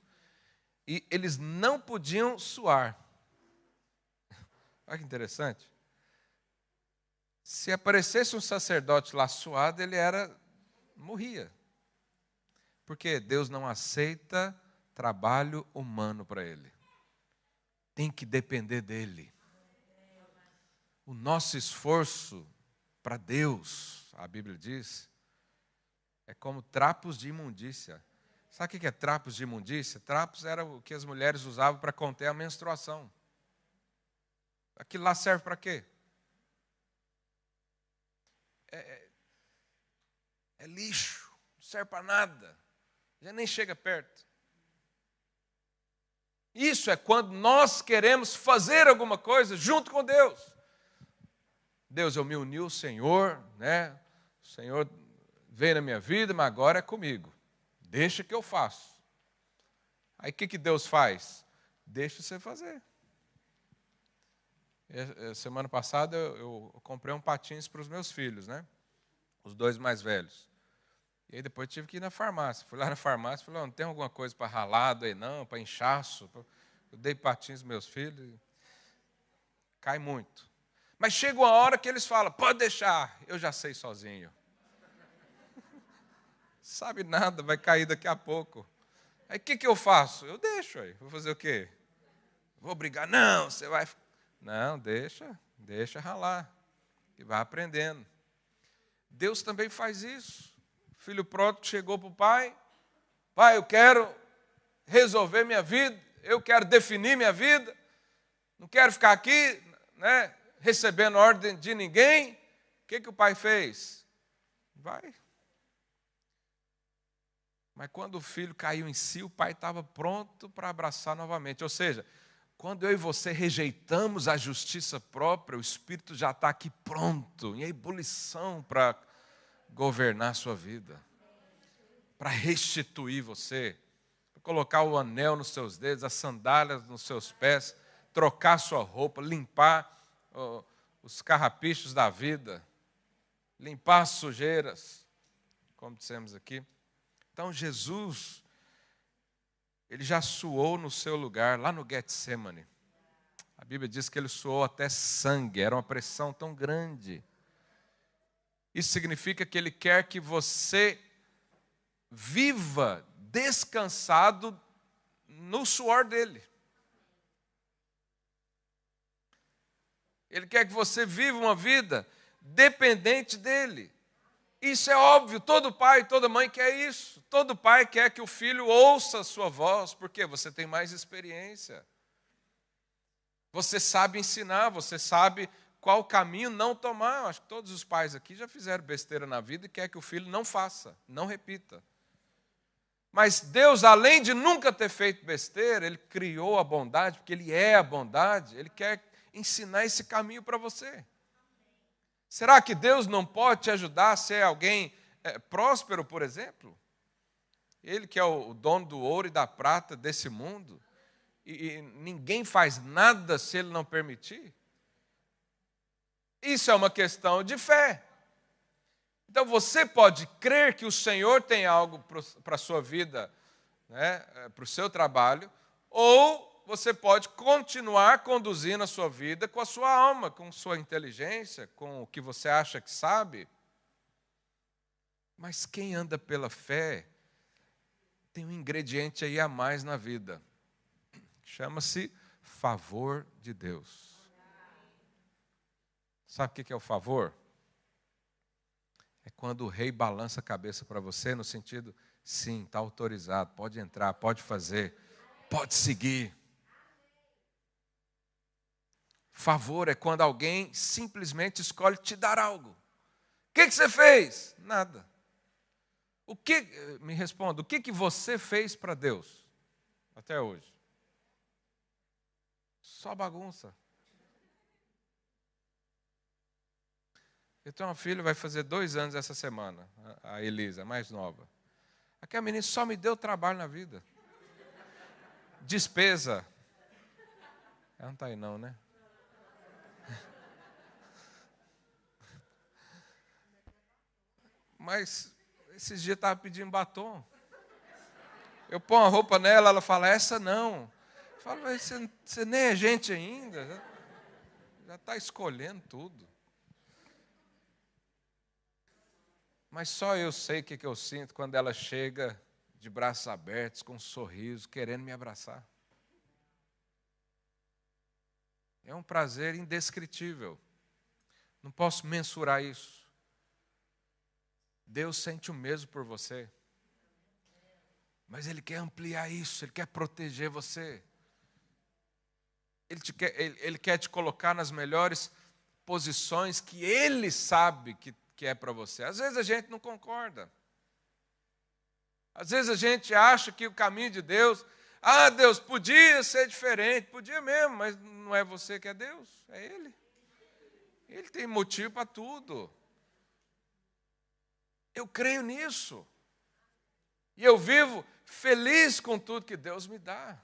e eles não podiam suar. Olha que interessante. Se aparecesse um sacerdote lá suado, ele morria. Porque Deus não aceita trabalho humano para ele. Tem que depender dele. O nosso esforço para Deus, a Bíblia diz, é como trapos de imundícia. Sabe o que é trapos de imundícia? Trapos era o que as mulheres usavam para conter a menstruação. Aquilo lá serve para quê? É lixo, não serve para nada, já nem chega perto. Isso é quando nós queremos fazer alguma coisa junto com Deus. Deus, eu me uni ao Senhor, né? O Senhor veio na minha vida, mas agora é comigo. Deixa que eu faço. Aí o que Deus faz? Deixa você fazer. Semana passada eu comprei um patins para os meus filhos, né? Os dois mais velhos. E aí depois tive que ir na farmácia. Fui lá na farmácia e falei, não tem alguma coisa para ralado aí não, para inchaço? Eu dei patins aos meus filhos. Cai muito. Mas chega uma hora que eles falam, pode deixar, eu já sei sozinho. Sabe nada, vai cair daqui a pouco. Aí o que eu faço? Eu deixo aí. Vou fazer o quê? Vou brigar? Não, você vai... Não, deixa ralar. E vai aprendendo. Deus também faz isso. O filho pródigo chegou para o pai. Pai, eu quero resolver minha vida. Eu quero definir minha vida. Não quero ficar aqui, né, recebendo ordem de ninguém. O que o pai fez? Vai. Mas quando o filho caiu em si, o pai estava pronto para abraçar novamente. Ou seja, quando eu e você rejeitamos a justiça própria, o Espírito já está aqui pronto, em ebulição para governar a sua vida, para restituir você, para colocar o anel nos seus dedos, as sandálias nos seus pés, trocar sua roupa, limpar os carrapichos da vida, limpar as sujeiras, como dissemos aqui. Então Jesus, ele já suou no seu lugar, lá no Getsemane. A Bíblia diz que ele suou até sangue, era uma pressão tão grande. Isso significa que ele quer que você viva descansado no suor dele. Ele quer que você viva uma vida dependente dele. Isso é óbvio, todo pai, toda mãe quer isso. Todo pai quer que o filho ouça a sua voz, porque você tem mais experiência. Você sabe ensinar, você sabe qual caminho não tomar. Acho que todos os pais aqui já fizeram besteira na vida e quer que o filho não faça, não repita. Mas Deus, além de nunca ter feito besteira, Ele criou a bondade, porque Ele é a bondade, Ele quer ensinar esse caminho para você. Será que Deus não pode te ajudar a ser alguém próspero, por exemplo? Ele que é o dono do ouro e da prata desse mundo, e ninguém faz nada se Ele não permitir? Isso é uma questão de fé. Então você pode crer que o Senhor tem algo para a sua vida, né, para o seu trabalho, ou você pode continuar conduzindo a sua vida com a sua alma, com sua inteligência, com o que você acha que sabe. Mas quem anda pela fé tem um ingrediente aí a mais na vida. Chama-se favor de Deus. Sabe o que é o favor? É quando o rei balança a cabeça para você no sentido, sim, está autorizado, pode entrar, pode fazer, pode seguir. Favor é quando alguém simplesmente escolhe te dar algo. O que você fez? Nada. Me responda, o que você fez para Deus até hoje? Só bagunça. Eu tenho uma filha, vai fazer 2 anos essa semana, a Elisa, a mais nova. Aquela menina só me deu trabalho na vida. Despesa. Ela não está aí não, né? Mas esses dias estava pedindo batom. Eu ponho a roupa nela, ela fala, essa não. Eu falo, mas você nem é gente ainda. Já está escolhendo tudo. Mas só eu sei o que eu sinto quando ela chega de braços abertos, com um sorriso, querendo me abraçar. É um prazer indescritível. Não posso mensurar isso. Deus sente o mesmo por você. Mas Ele quer ampliar isso, Ele quer proteger você. Ele quer te colocar nas melhores posições que Ele sabe que é para você. Às vezes a gente não concorda. Às vezes a gente acha que o caminho de Deus, Deus, podia ser diferente, podia mesmo, mas não é você que é Deus, é Ele. Ele tem motivo para tudo. Eu creio nisso. E eu vivo feliz com tudo que Deus me dá.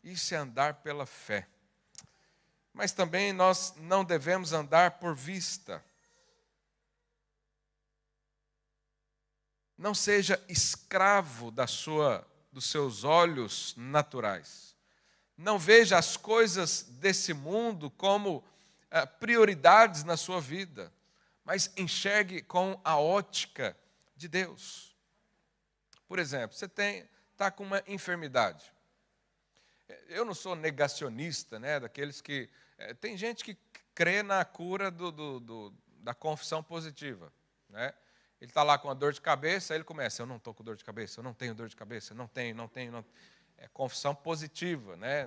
Isso é andar pela fé. Mas também nós não devemos andar por vista. Não seja escravo dos seus olhos naturais. Não veja as coisas desse mundo como prioridades na sua vida, mas enxergue com a ótica de Deus. Por exemplo, você está com uma enfermidade. Eu não sou negacionista, né, daqueles que... tem gente que crê na cura da confissão positiva, né? Ele está lá com uma dor de cabeça, aí ele começa, eu não estou com dor de cabeça, eu não tenho dor de cabeça, não tenho. É confissão positiva, né?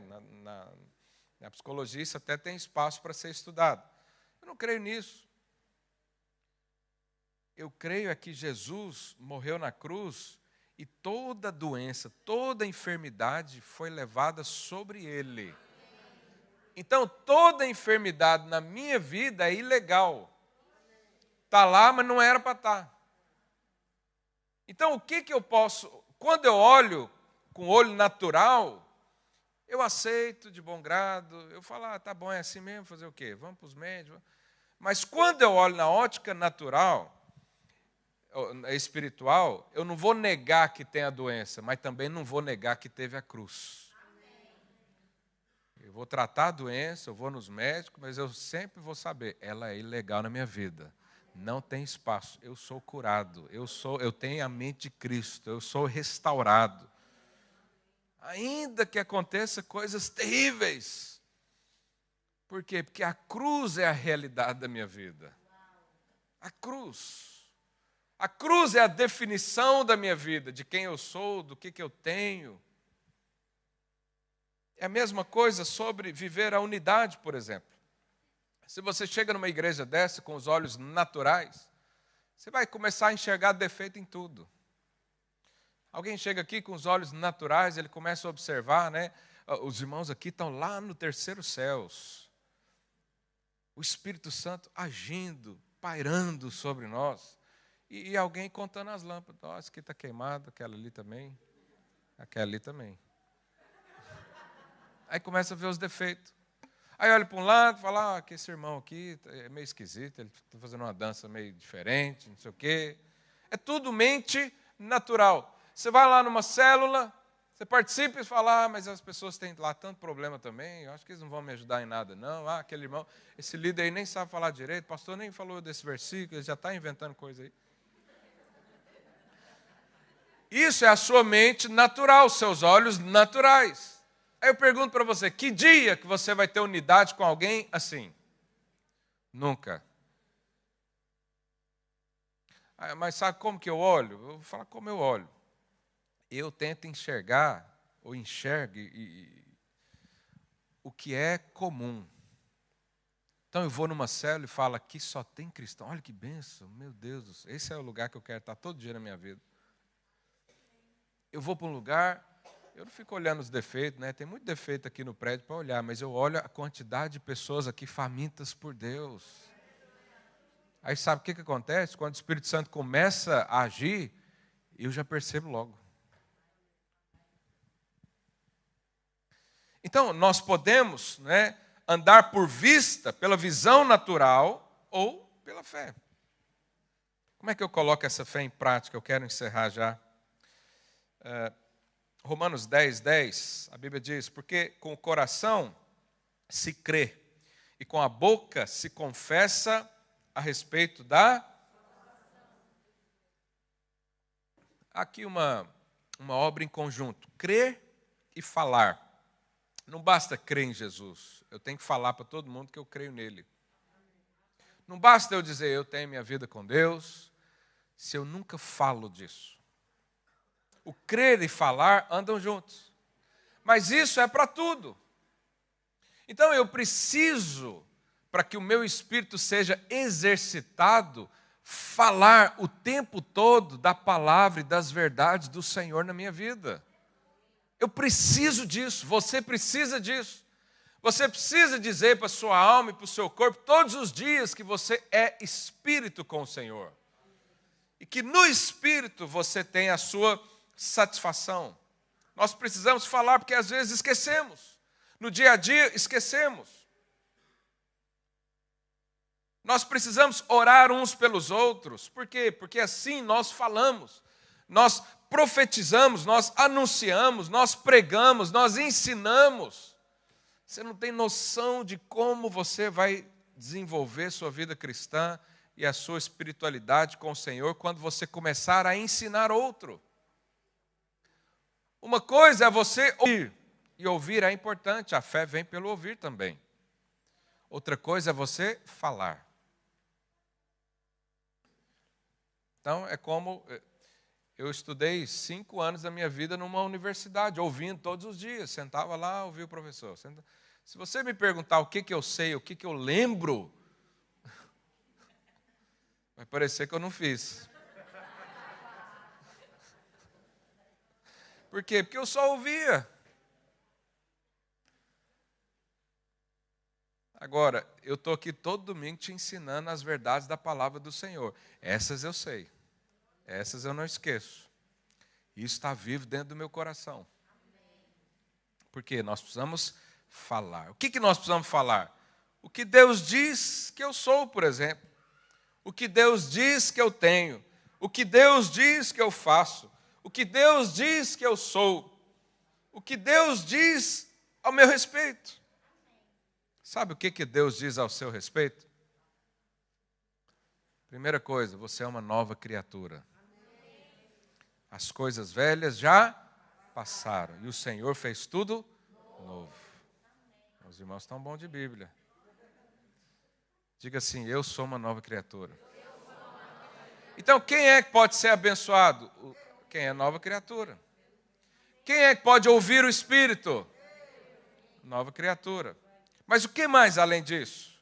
Na psicologia isso até tem espaço para ser estudado. Eu não creio nisso. Eu creio é que Jesus morreu na cruz E toda doença, toda enfermidade foi levada sobre ele. Então, toda enfermidade na minha vida é ilegal. Está lá, mas não era para estar. Então, o que eu posso... Quando eu olho com o olho natural, eu aceito de bom grado. Eu falo, tá bom, é assim mesmo, fazer o quê? Vamos para os médicos. Mas quando eu olho na ótica natural, espiritual, eu não vou negar que tem a doença, mas também não vou negar que teve a cruz. Eu vou tratar a doença, eu vou nos médicos, mas eu sempre vou saber, ela é ilegal na minha vida. Não tem espaço. Eu sou curado. Eu tenho a mente de Cristo. Eu sou restaurado. Ainda que aconteça coisas terríveis. Por quê? Porque a cruz é a realidade da minha vida. A cruz. A cruz é a definição da minha vida, de quem eu sou, do que eu tenho. É a mesma coisa sobre viver a unidade, por exemplo. Se você chega numa igreja dessa com os olhos naturais, você vai começar a enxergar defeito em tudo. Alguém chega aqui com os olhos naturais, ele começa a observar, né? Os irmãos aqui estão lá no terceiro céus. O Espírito Santo agindo, pairando sobre nós. E alguém contando as lâmpadas. Ó, essa aqui está queimada, aquela ali também. Aquela ali também. Aí começa a ver os defeitos. Aí olha para um lado e fala, que esse irmão aqui é meio esquisito, ele está fazendo uma dança meio diferente, não sei o quê. É tudo mente natural. Você vai lá numa célula, você participa e fala, mas as pessoas têm lá tanto problema também, eu acho que eles não vão me ajudar em nada, não. Aquele irmão, esse líder aí nem sabe falar direito, o pastor nem falou desse versículo, ele já está inventando coisa aí. Isso é a sua mente natural, seus olhos naturais. Aí eu pergunto para você, que dia que você vai ter unidade com alguém assim? Nunca. Mas sabe como que eu olho? Eu vou falar como eu olho. Eu tento enxergar, ou enxergue, o que é comum. Então eu vou numa célula e falo, aqui só tem cristão. Olha que bênção, meu Deus, esse é o lugar que eu quero estar todo dia na minha vida. Eu vou para um lugar... Eu não fico olhando os defeitos, né? Tem muito defeito aqui no prédio para olhar, mas eu olho a quantidade de pessoas aqui famintas por Deus. Aí sabe o que acontece? Quando o Espírito Santo começa a agir, eu já percebo logo. Então, nós podemos, né, andar por vista, pela visão natural ou pela fé. Como é que eu coloco essa fé em prática? Eu quero encerrar já. Romanos 10, a Bíblia diz, porque com o coração se crê e com a boca se confessa a respeito da... Aqui uma obra em conjunto, crer e falar. Não basta crer em Jesus, eu tenho que falar para todo mundo que eu creio nele. Não basta eu dizer, eu tenho minha vida com Deus, se eu nunca falo disso. O crer e falar andam juntos. Mas isso é para tudo. Então eu preciso, para que o meu espírito seja exercitado, falar o tempo todo da palavra e das verdades do Senhor na minha vida. Eu preciso disso, você precisa disso. Você precisa dizer para a sua alma e para o seu corpo todos os dias que você é espírito com o Senhor. E que no espírito você tem a sua satisfação. Nós precisamos falar porque às vezes esquecemos. No dia a dia esquecemos. Nós precisamos orar uns pelos outros. Por quê? Porque assim nós falamos, nós profetizamos, nós anunciamos, nós pregamos, nós ensinamos. Você não tem noção de como você vai desenvolver sua vida cristã e a sua espiritualidade com o Senhor quando você começar a ensinar outro. Uma coisa é você ouvir, e ouvir é importante, a fé vem pelo ouvir também. Outra coisa é você falar. Então, é como eu estudei 5 anos da minha vida numa universidade, ouvindo todos os dias, sentava lá, ouvia o professor. Se você me perguntar o que eu sei, o que eu lembro, vai parecer que eu não fiz. Por quê? Porque eu só ouvia. Agora, eu estou aqui todo domingo te ensinando as verdades da palavra do Senhor. Essas eu sei. Essas eu não esqueço. Isso está vivo dentro do meu coração. Porque nós precisamos falar. O que nós precisamos falar? O que Deus diz que eu sou, por exemplo. O que Deus diz que eu tenho. O que Deus diz que eu faço. O que Deus diz que eu sou. O que Deus diz ao meu respeito. Sabe o que Deus diz ao seu respeito? Primeira coisa, você é uma nova criatura. As coisas velhas já passaram e o Senhor fez tudo novo. Os irmãos estão bons de Bíblia. Diga assim, eu sou uma nova criatura. Então, quem é que pode ser abençoado? Quem é nova criatura. Quem é que pode ouvir o Espírito? Nova criatura. Mas o que mais além disso?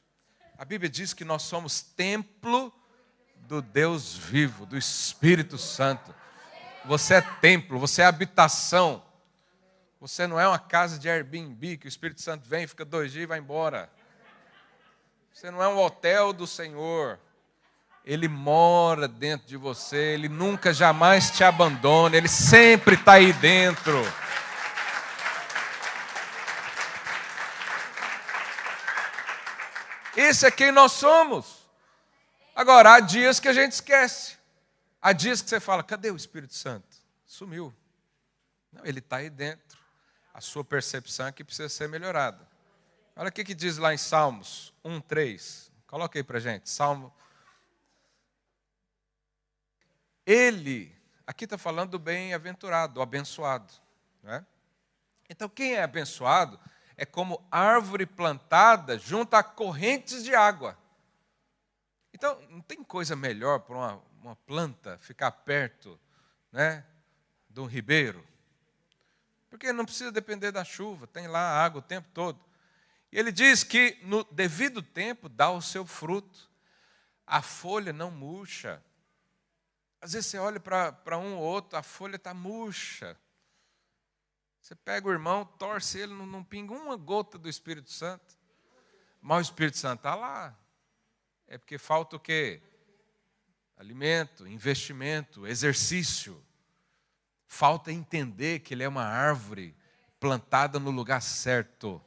A Bíblia diz que nós somos templo do Deus vivo, do Espírito Santo. Você é templo, você é habitação. Você não é uma casa de Airbnb que o Espírito Santo vem, fica 2 dias e vai embora. Você não é um hotel do Senhor. Ele mora dentro de você, Ele nunca, jamais te abandona, Ele sempre está aí dentro. Esse é quem nós somos. Agora, há dias que a gente esquece. Há dias que você fala, cadê o Espírito Santo? Sumiu. Não, ele está aí dentro. A sua percepção é que precisa ser melhorada. Olha o que diz lá em Salmos 1:3. Coloca aí para a gente. Salmo. Ele, aqui está falando do bem-aventurado, do abençoado. Né? Então, quem é abençoado é como árvore plantada junto a correntes de água. Então, não tem coisa melhor para uma planta ficar perto, né, de um ribeiro. Porque não precisa depender da chuva, tem lá água o tempo todo. E ele diz que no devido tempo dá o seu fruto. A folha não murcha. Às vezes você olha para um ou outro, a folha está murcha. Você pega o irmão, torce ele, não pinga uma gota do Espírito Santo. Mas o Espírito Santo está lá. É porque falta o quê? Alimento, investimento, exercício. Falta entender que ele é uma árvore plantada no lugar certo.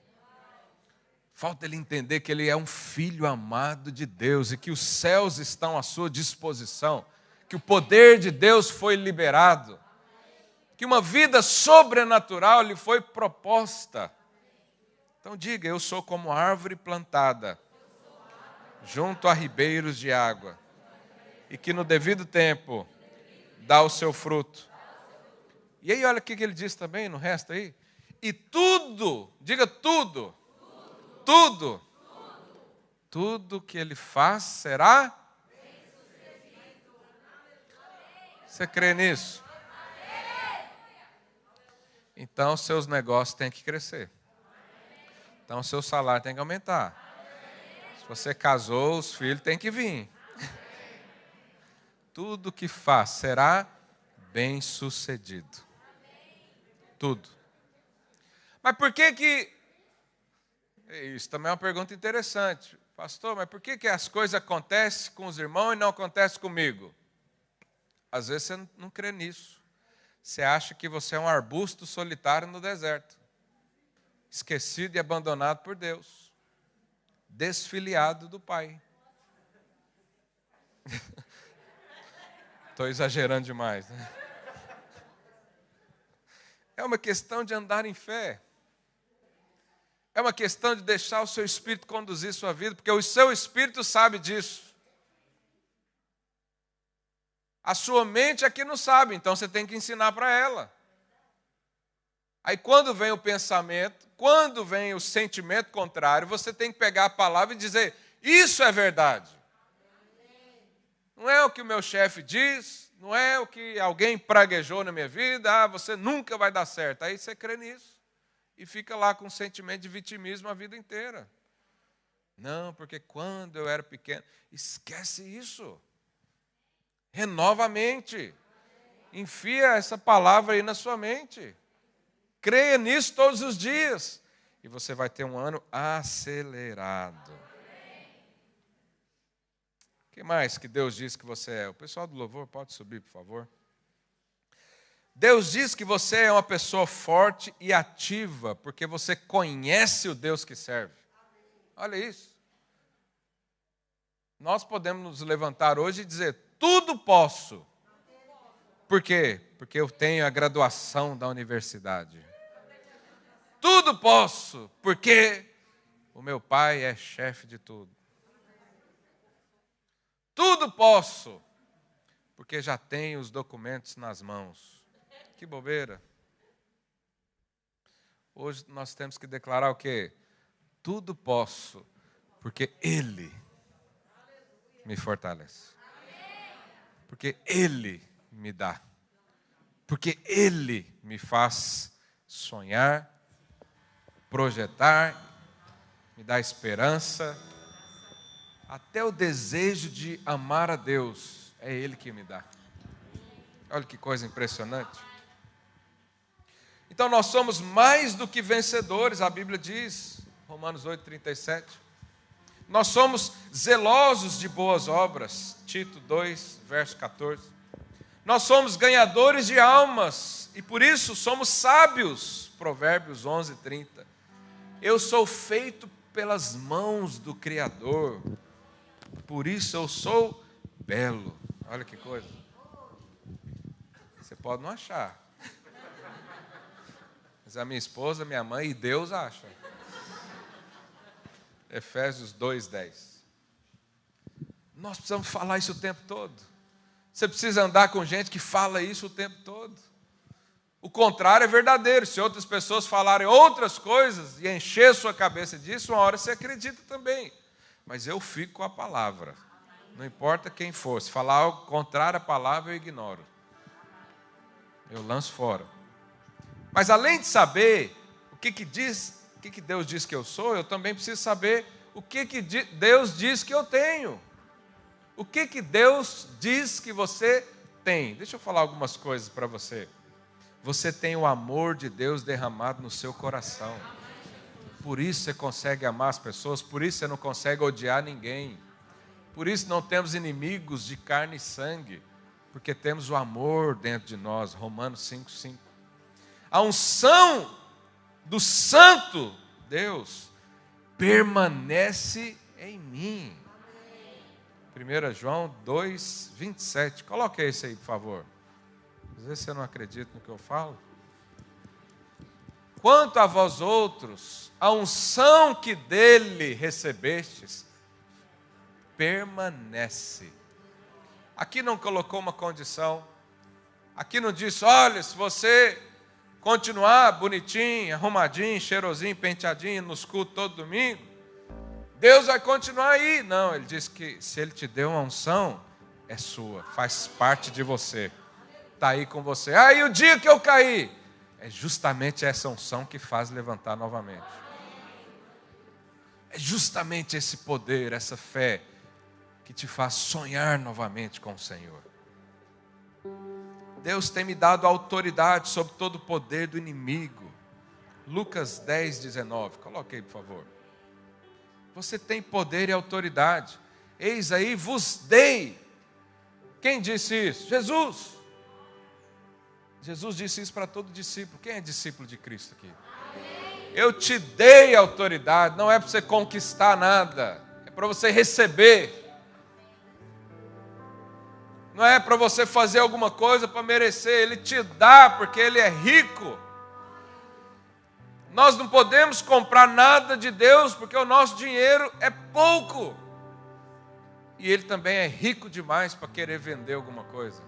Falta ele entender que ele é um filho amado de Deus e que os céus estão à sua disposição, que o poder de Deus foi liberado, que uma vida sobrenatural lhe foi proposta. Então diga, eu sou como árvore plantada junto a ribeiros de água, e que no devido tempo dá o seu fruto. E aí olha o que ele diz também no resto aí. E tudo, diga tudo, tudo que ele faz será. Você crê nisso? Então seus negócios têm que crescer. Então seu salário tem que aumentar. Se você casou, os filhos têm que vir. Tudo que faz será bem sucedido. Tudo. Mas por que isso também é uma pergunta interessante. Pastor, mas por que as coisas acontecem com os irmãos e não acontecem comigo? Às vezes você não crê nisso. Você acha que você é um arbusto solitário no deserto. Esquecido e abandonado por Deus. Desfiliado do Pai. Estou exagerando demais, né? É uma questão de andar em fé. É uma questão de deixar o seu espírito conduzir sua vida, porque o seu espírito sabe disso. A sua mente é que não sabe, então você tem que ensinar para ela. Aí quando vem o pensamento, quando vem o sentimento contrário, você tem que pegar a palavra e dizer, isso é verdade. Não é o que o meu chefe diz, não é o que alguém praguejou na minha vida, você nunca vai dar certo. Aí você crê nisso e fica lá com um sentimento de vitimismo a vida inteira. Não, porque quando eu era pequeno, esquece isso. Renova a mente. Enfia essa palavra aí na sua mente. Creia nisso todos os dias. E você vai ter um ano acelerado. O que mais que Deus diz que você é? O pessoal do louvor pode subir, por favor. Deus diz que você é uma pessoa forte e ativa, porque você conhece o Deus que serve. Olha isso. Nós podemos nos levantar hoje e dizer, tudo posso. Por quê? Porque eu tenho a graduação da universidade. Tudo posso, porque o meu pai é chefe de tudo. Tudo posso, porque já tenho os documentos nas mãos. Que bobeira. Hoje nós temos que declarar o quê? Tudo posso, porque Ele me fortalece. Porque Ele me dá. Porque Ele me faz sonhar, projetar, me dá esperança. Até o desejo de amar a Deus, é Ele que me dá. Olha que coisa impressionante. Então nós somos mais do que vencedores, a Bíblia diz, Romanos 8:37. Nós somos zelosos de boas obras, Tito 2, verso 14. Nós somos ganhadores de almas e por isso somos sábios, Provérbios 11:30. Eu sou feito pelas mãos do Criador, por isso eu sou belo. Olha que coisa. Você pode não achar. Mas a minha esposa, minha mãe e Deus acham. Efésios 2:10. Nós precisamos falar isso o tempo todo. Você precisa andar com gente que fala isso o tempo todo. O contrário é verdadeiro. Se outras pessoas falarem outras coisas e encher sua cabeça disso, uma hora você acredita também. Mas eu fico com a palavra. Não importa quem for. Se falar algo contrário à palavra, eu ignoro. Eu lanço fora. Mas além de saber o que Deus diz que eu sou, eu também preciso saber o que Deus diz que eu tenho. O que Deus diz que você tem? Deixa eu falar algumas coisas para você. Você tem o amor de Deus derramado no seu coração. Por isso você consegue amar as pessoas, por isso você não consegue odiar ninguém. Por isso não temos inimigos de carne e sangue, porque temos o amor dentro de nós. Romanos 5:5. A unção do Santo Deus permanece em mim. 1 João 2:27. Coloque esse aí, por favor. Às vezes você não acredita no que eu falo. Quanto a vós outros, a unção que dele recebestes permanece. Aqui não colocou uma condição. Aqui não disse, olha, se você continuar bonitinho, arrumadinho, cheirosinho, penteadinho nos cultos todo domingo, Deus vai continuar aí. Não, ele disse que se ele te deu uma unção, é sua, faz parte de você. Está aí com você. E o dia que eu caí, é justamente essa unção que faz levantar novamente. É justamente esse poder, essa fé, que te faz sonhar novamente com o Senhor. Deus tem me dado autoridade sobre todo o poder do inimigo. Lucas 10:19. Coloque aí, por favor. Você tem poder e autoridade. Eis aí vos dei. Quem disse isso? Jesus. Jesus disse isso para todo discípulo. Quem é discípulo de Cristo aqui? Eu te dei autoridade. Não é para você conquistar nada. É para você receber. Não é para você fazer alguma coisa para merecer. Ele te dá porque Ele é rico. Nós não podemos comprar nada de Deus porque o nosso dinheiro é pouco. E Ele também é rico demais para querer vender alguma coisa.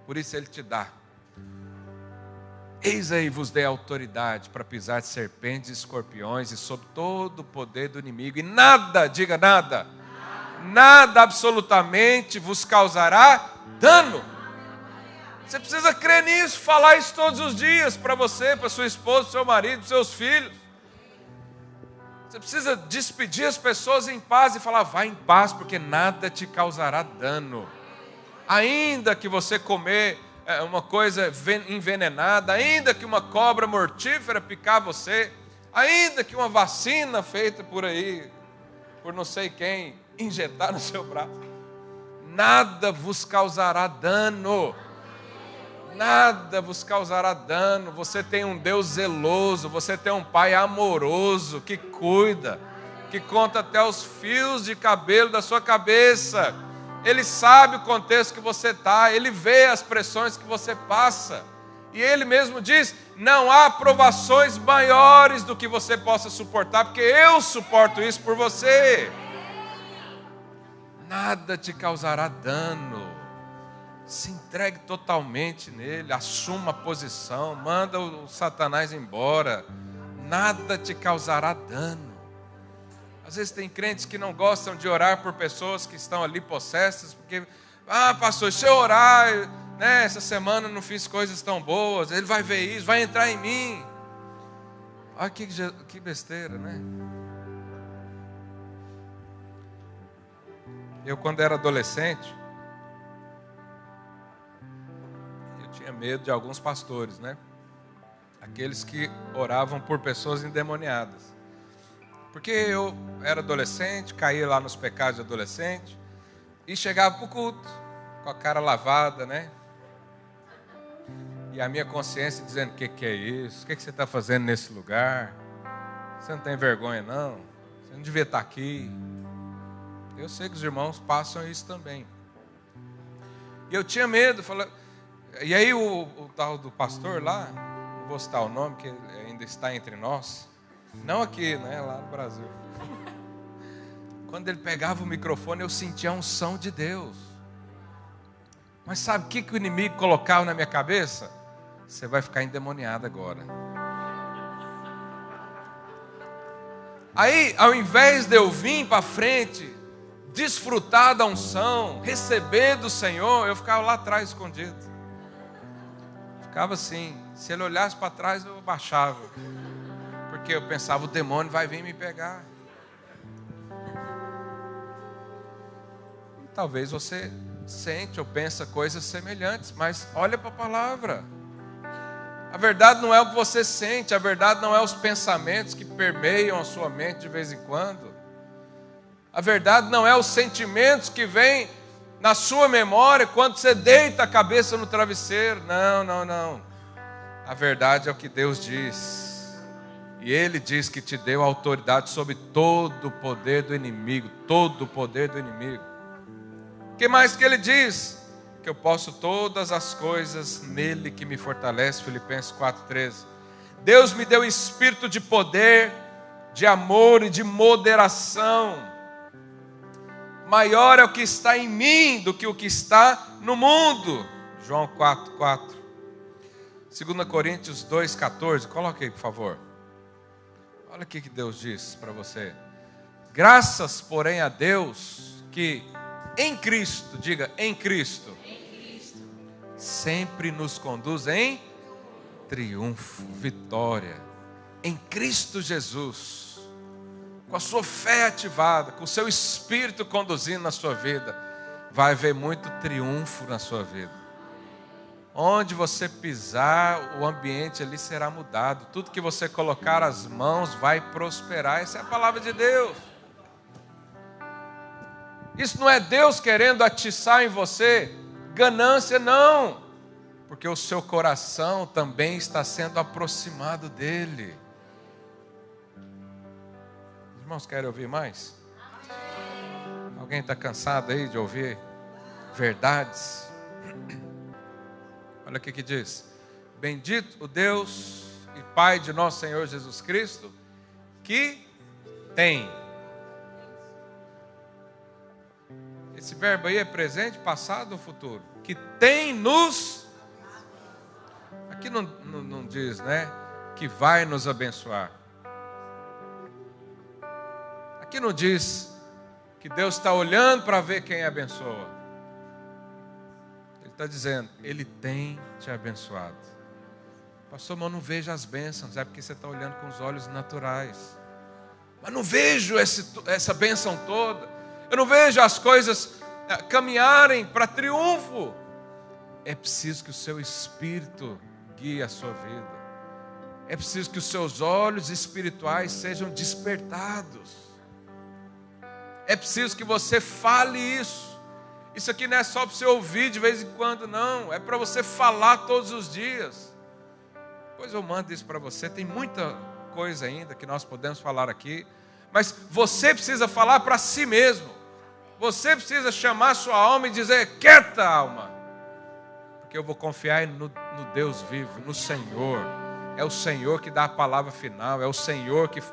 Por isso Ele te dá. Eis aí vos dei autoridade para pisar de serpentes e escorpiões e sobre todo o poder do inimigo. E nada, diga nada. Nada absolutamente vos causará dano. Você precisa crer nisso, falar isso todos os dias para você, para sua esposa, para seu marido, para seus filhos. Você precisa despedir as pessoas em paz e falar, vai em paz, porque nada te causará dano. Ainda que você comer uma coisa envenenada, ainda que uma cobra mortífera picar você, ainda que uma vacina feita por aí, por não sei quem, injetar no seu braço, nada vos causará dano. Nada vos causará dano. Você tem um Deus zeloso, você tem um Pai amoroso, que cuida, que conta até os fios de cabelo da sua cabeça. Ele sabe o contexto que você está, Ele vê as pressões que você passa. E Ele mesmo diz, não há provações maiores do que você possa suportar, porque eu suporto isso por você. Nada te causará dano. Se entregue totalmente nele, assuma a posição, manda o Satanás embora. Nada te causará dano. Às vezes tem crentes que não gostam de orar por pessoas que estão ali possessas, porque, pastor, se eu orar, né, essa semana não fiz coisas tão boas, ele vai ver isso, vai entrar em mim. Olha que besteira, né? Eu, quando era adolescente, eu tinha medo de alguns pastores, né? Aqueles que oravam por pessoas endemoniadas. Porque eu era adolescente, caía lá nos pecados de adolescente, e chegava para o culto, com a cara lavada, né? E a minha consciência dizendo, o que é isso? O que você está fazendo nesse lugar? Você não tem vergonha, não? Você não devia estar aqui. Eu sei que os irmãos passam isso também. E eu tinha medo. E aí o tal do pastor lá, não vou citar o nome, que ainda está entre nós, não aqui, né, lá no Brasil. Quando ele pegava o microfone, eu sentia a unção de Deus. Mas sabe o que o inimigo colocava na minha cabeça? Você vai ficar endemoniado agora. Aí, ao invés de eu vir para frente, desfrutar da unção, receber do Senhor, eu ficava lá atrás escondido. Ficava assim. Se ele olhasse para trás, eu baixava. Porque eu pensava, o demônio vai vir me pegar. E talvez você sente ou pensa coisas semelhantes, mas olha para a palavra. A verdade não é o que você sente, a verdade não é os pensamentos que permeiam a sua mente de vez em quando. A verdade não é os sentimentos que vêm na sua memória quando você deita a cabeça no travesseiro. Não. A verdade é o que Deus diz. E Ele diz que te deu autoridade sobre todo o poder do inimigo. Todo o poder do inimigo. O que mais que Ele diz? Que eu posso todas as coisas nele que me fortalece. Filipenses 4,13. Deus me deu espírito de poder, de amor e de moderação. Maior é o que está em mim do que o que está no mundo. João 4,4. 2 Coríntios 2,14. Coloque aí, por favor. Olha o que Deus diz para você. Graças, porém, a Deus que em Cristo, diga, em Cristo, sempre nos conduz em triunfo, vitória. Em Cristo Jesus, com a sua fé ativada, com o seu espírito conduzindo na sua vida, vai haver muito triunfo na sua vida. Onde você pisar, o ambiente ali será mudado. Tudo que você colocar as mãos vai prosperar. Essa é a palavra de Deus. Isso não é Deus querendo atiçar em você ganância, não. Porque o seu coração também está sendo aproximado dEle. Os irmãos querem ouvir mais? Alguém está cansado aí de ouvir verdades? Olha o que diz. Bendito o Deus e Pai de nosso Senhor Jesus Cristo, que tem. Esse verbo aí é presente, passado ou futuro? Que tem nos. Aqui não diz, né? Que vai nos abençoar. Aqui não diz que Deus está olhando para ver quem abençoa. Ele está dizendo, Ele tem te abençoado. Pastor, mas eu não vejo as bênçãos. É porque você está olhando com os olhos naturais. Mas não vejo essa bênção toda. Eu não vejo as coisas caminharem para triunfo. É preciso que o seu espírito guie a sua vida. É preciso que os seus olhos espirituais sejam despertados. É preciso que você fale isso. Isso aqui não é só para você ouvir de vez em quando, não. É para você falar todos os dias. Depois eu mando isso para você. Tem muita coisa ainda que nós podemos falar aqui. Mas você precisa falar para si mesmo. Você precisa chamar sua alma e dizer: quieta, alma. Porque eu vou confiar no Deus vivo, no Senhor. É o Senhor que dá a palavra final. É o Senhor que me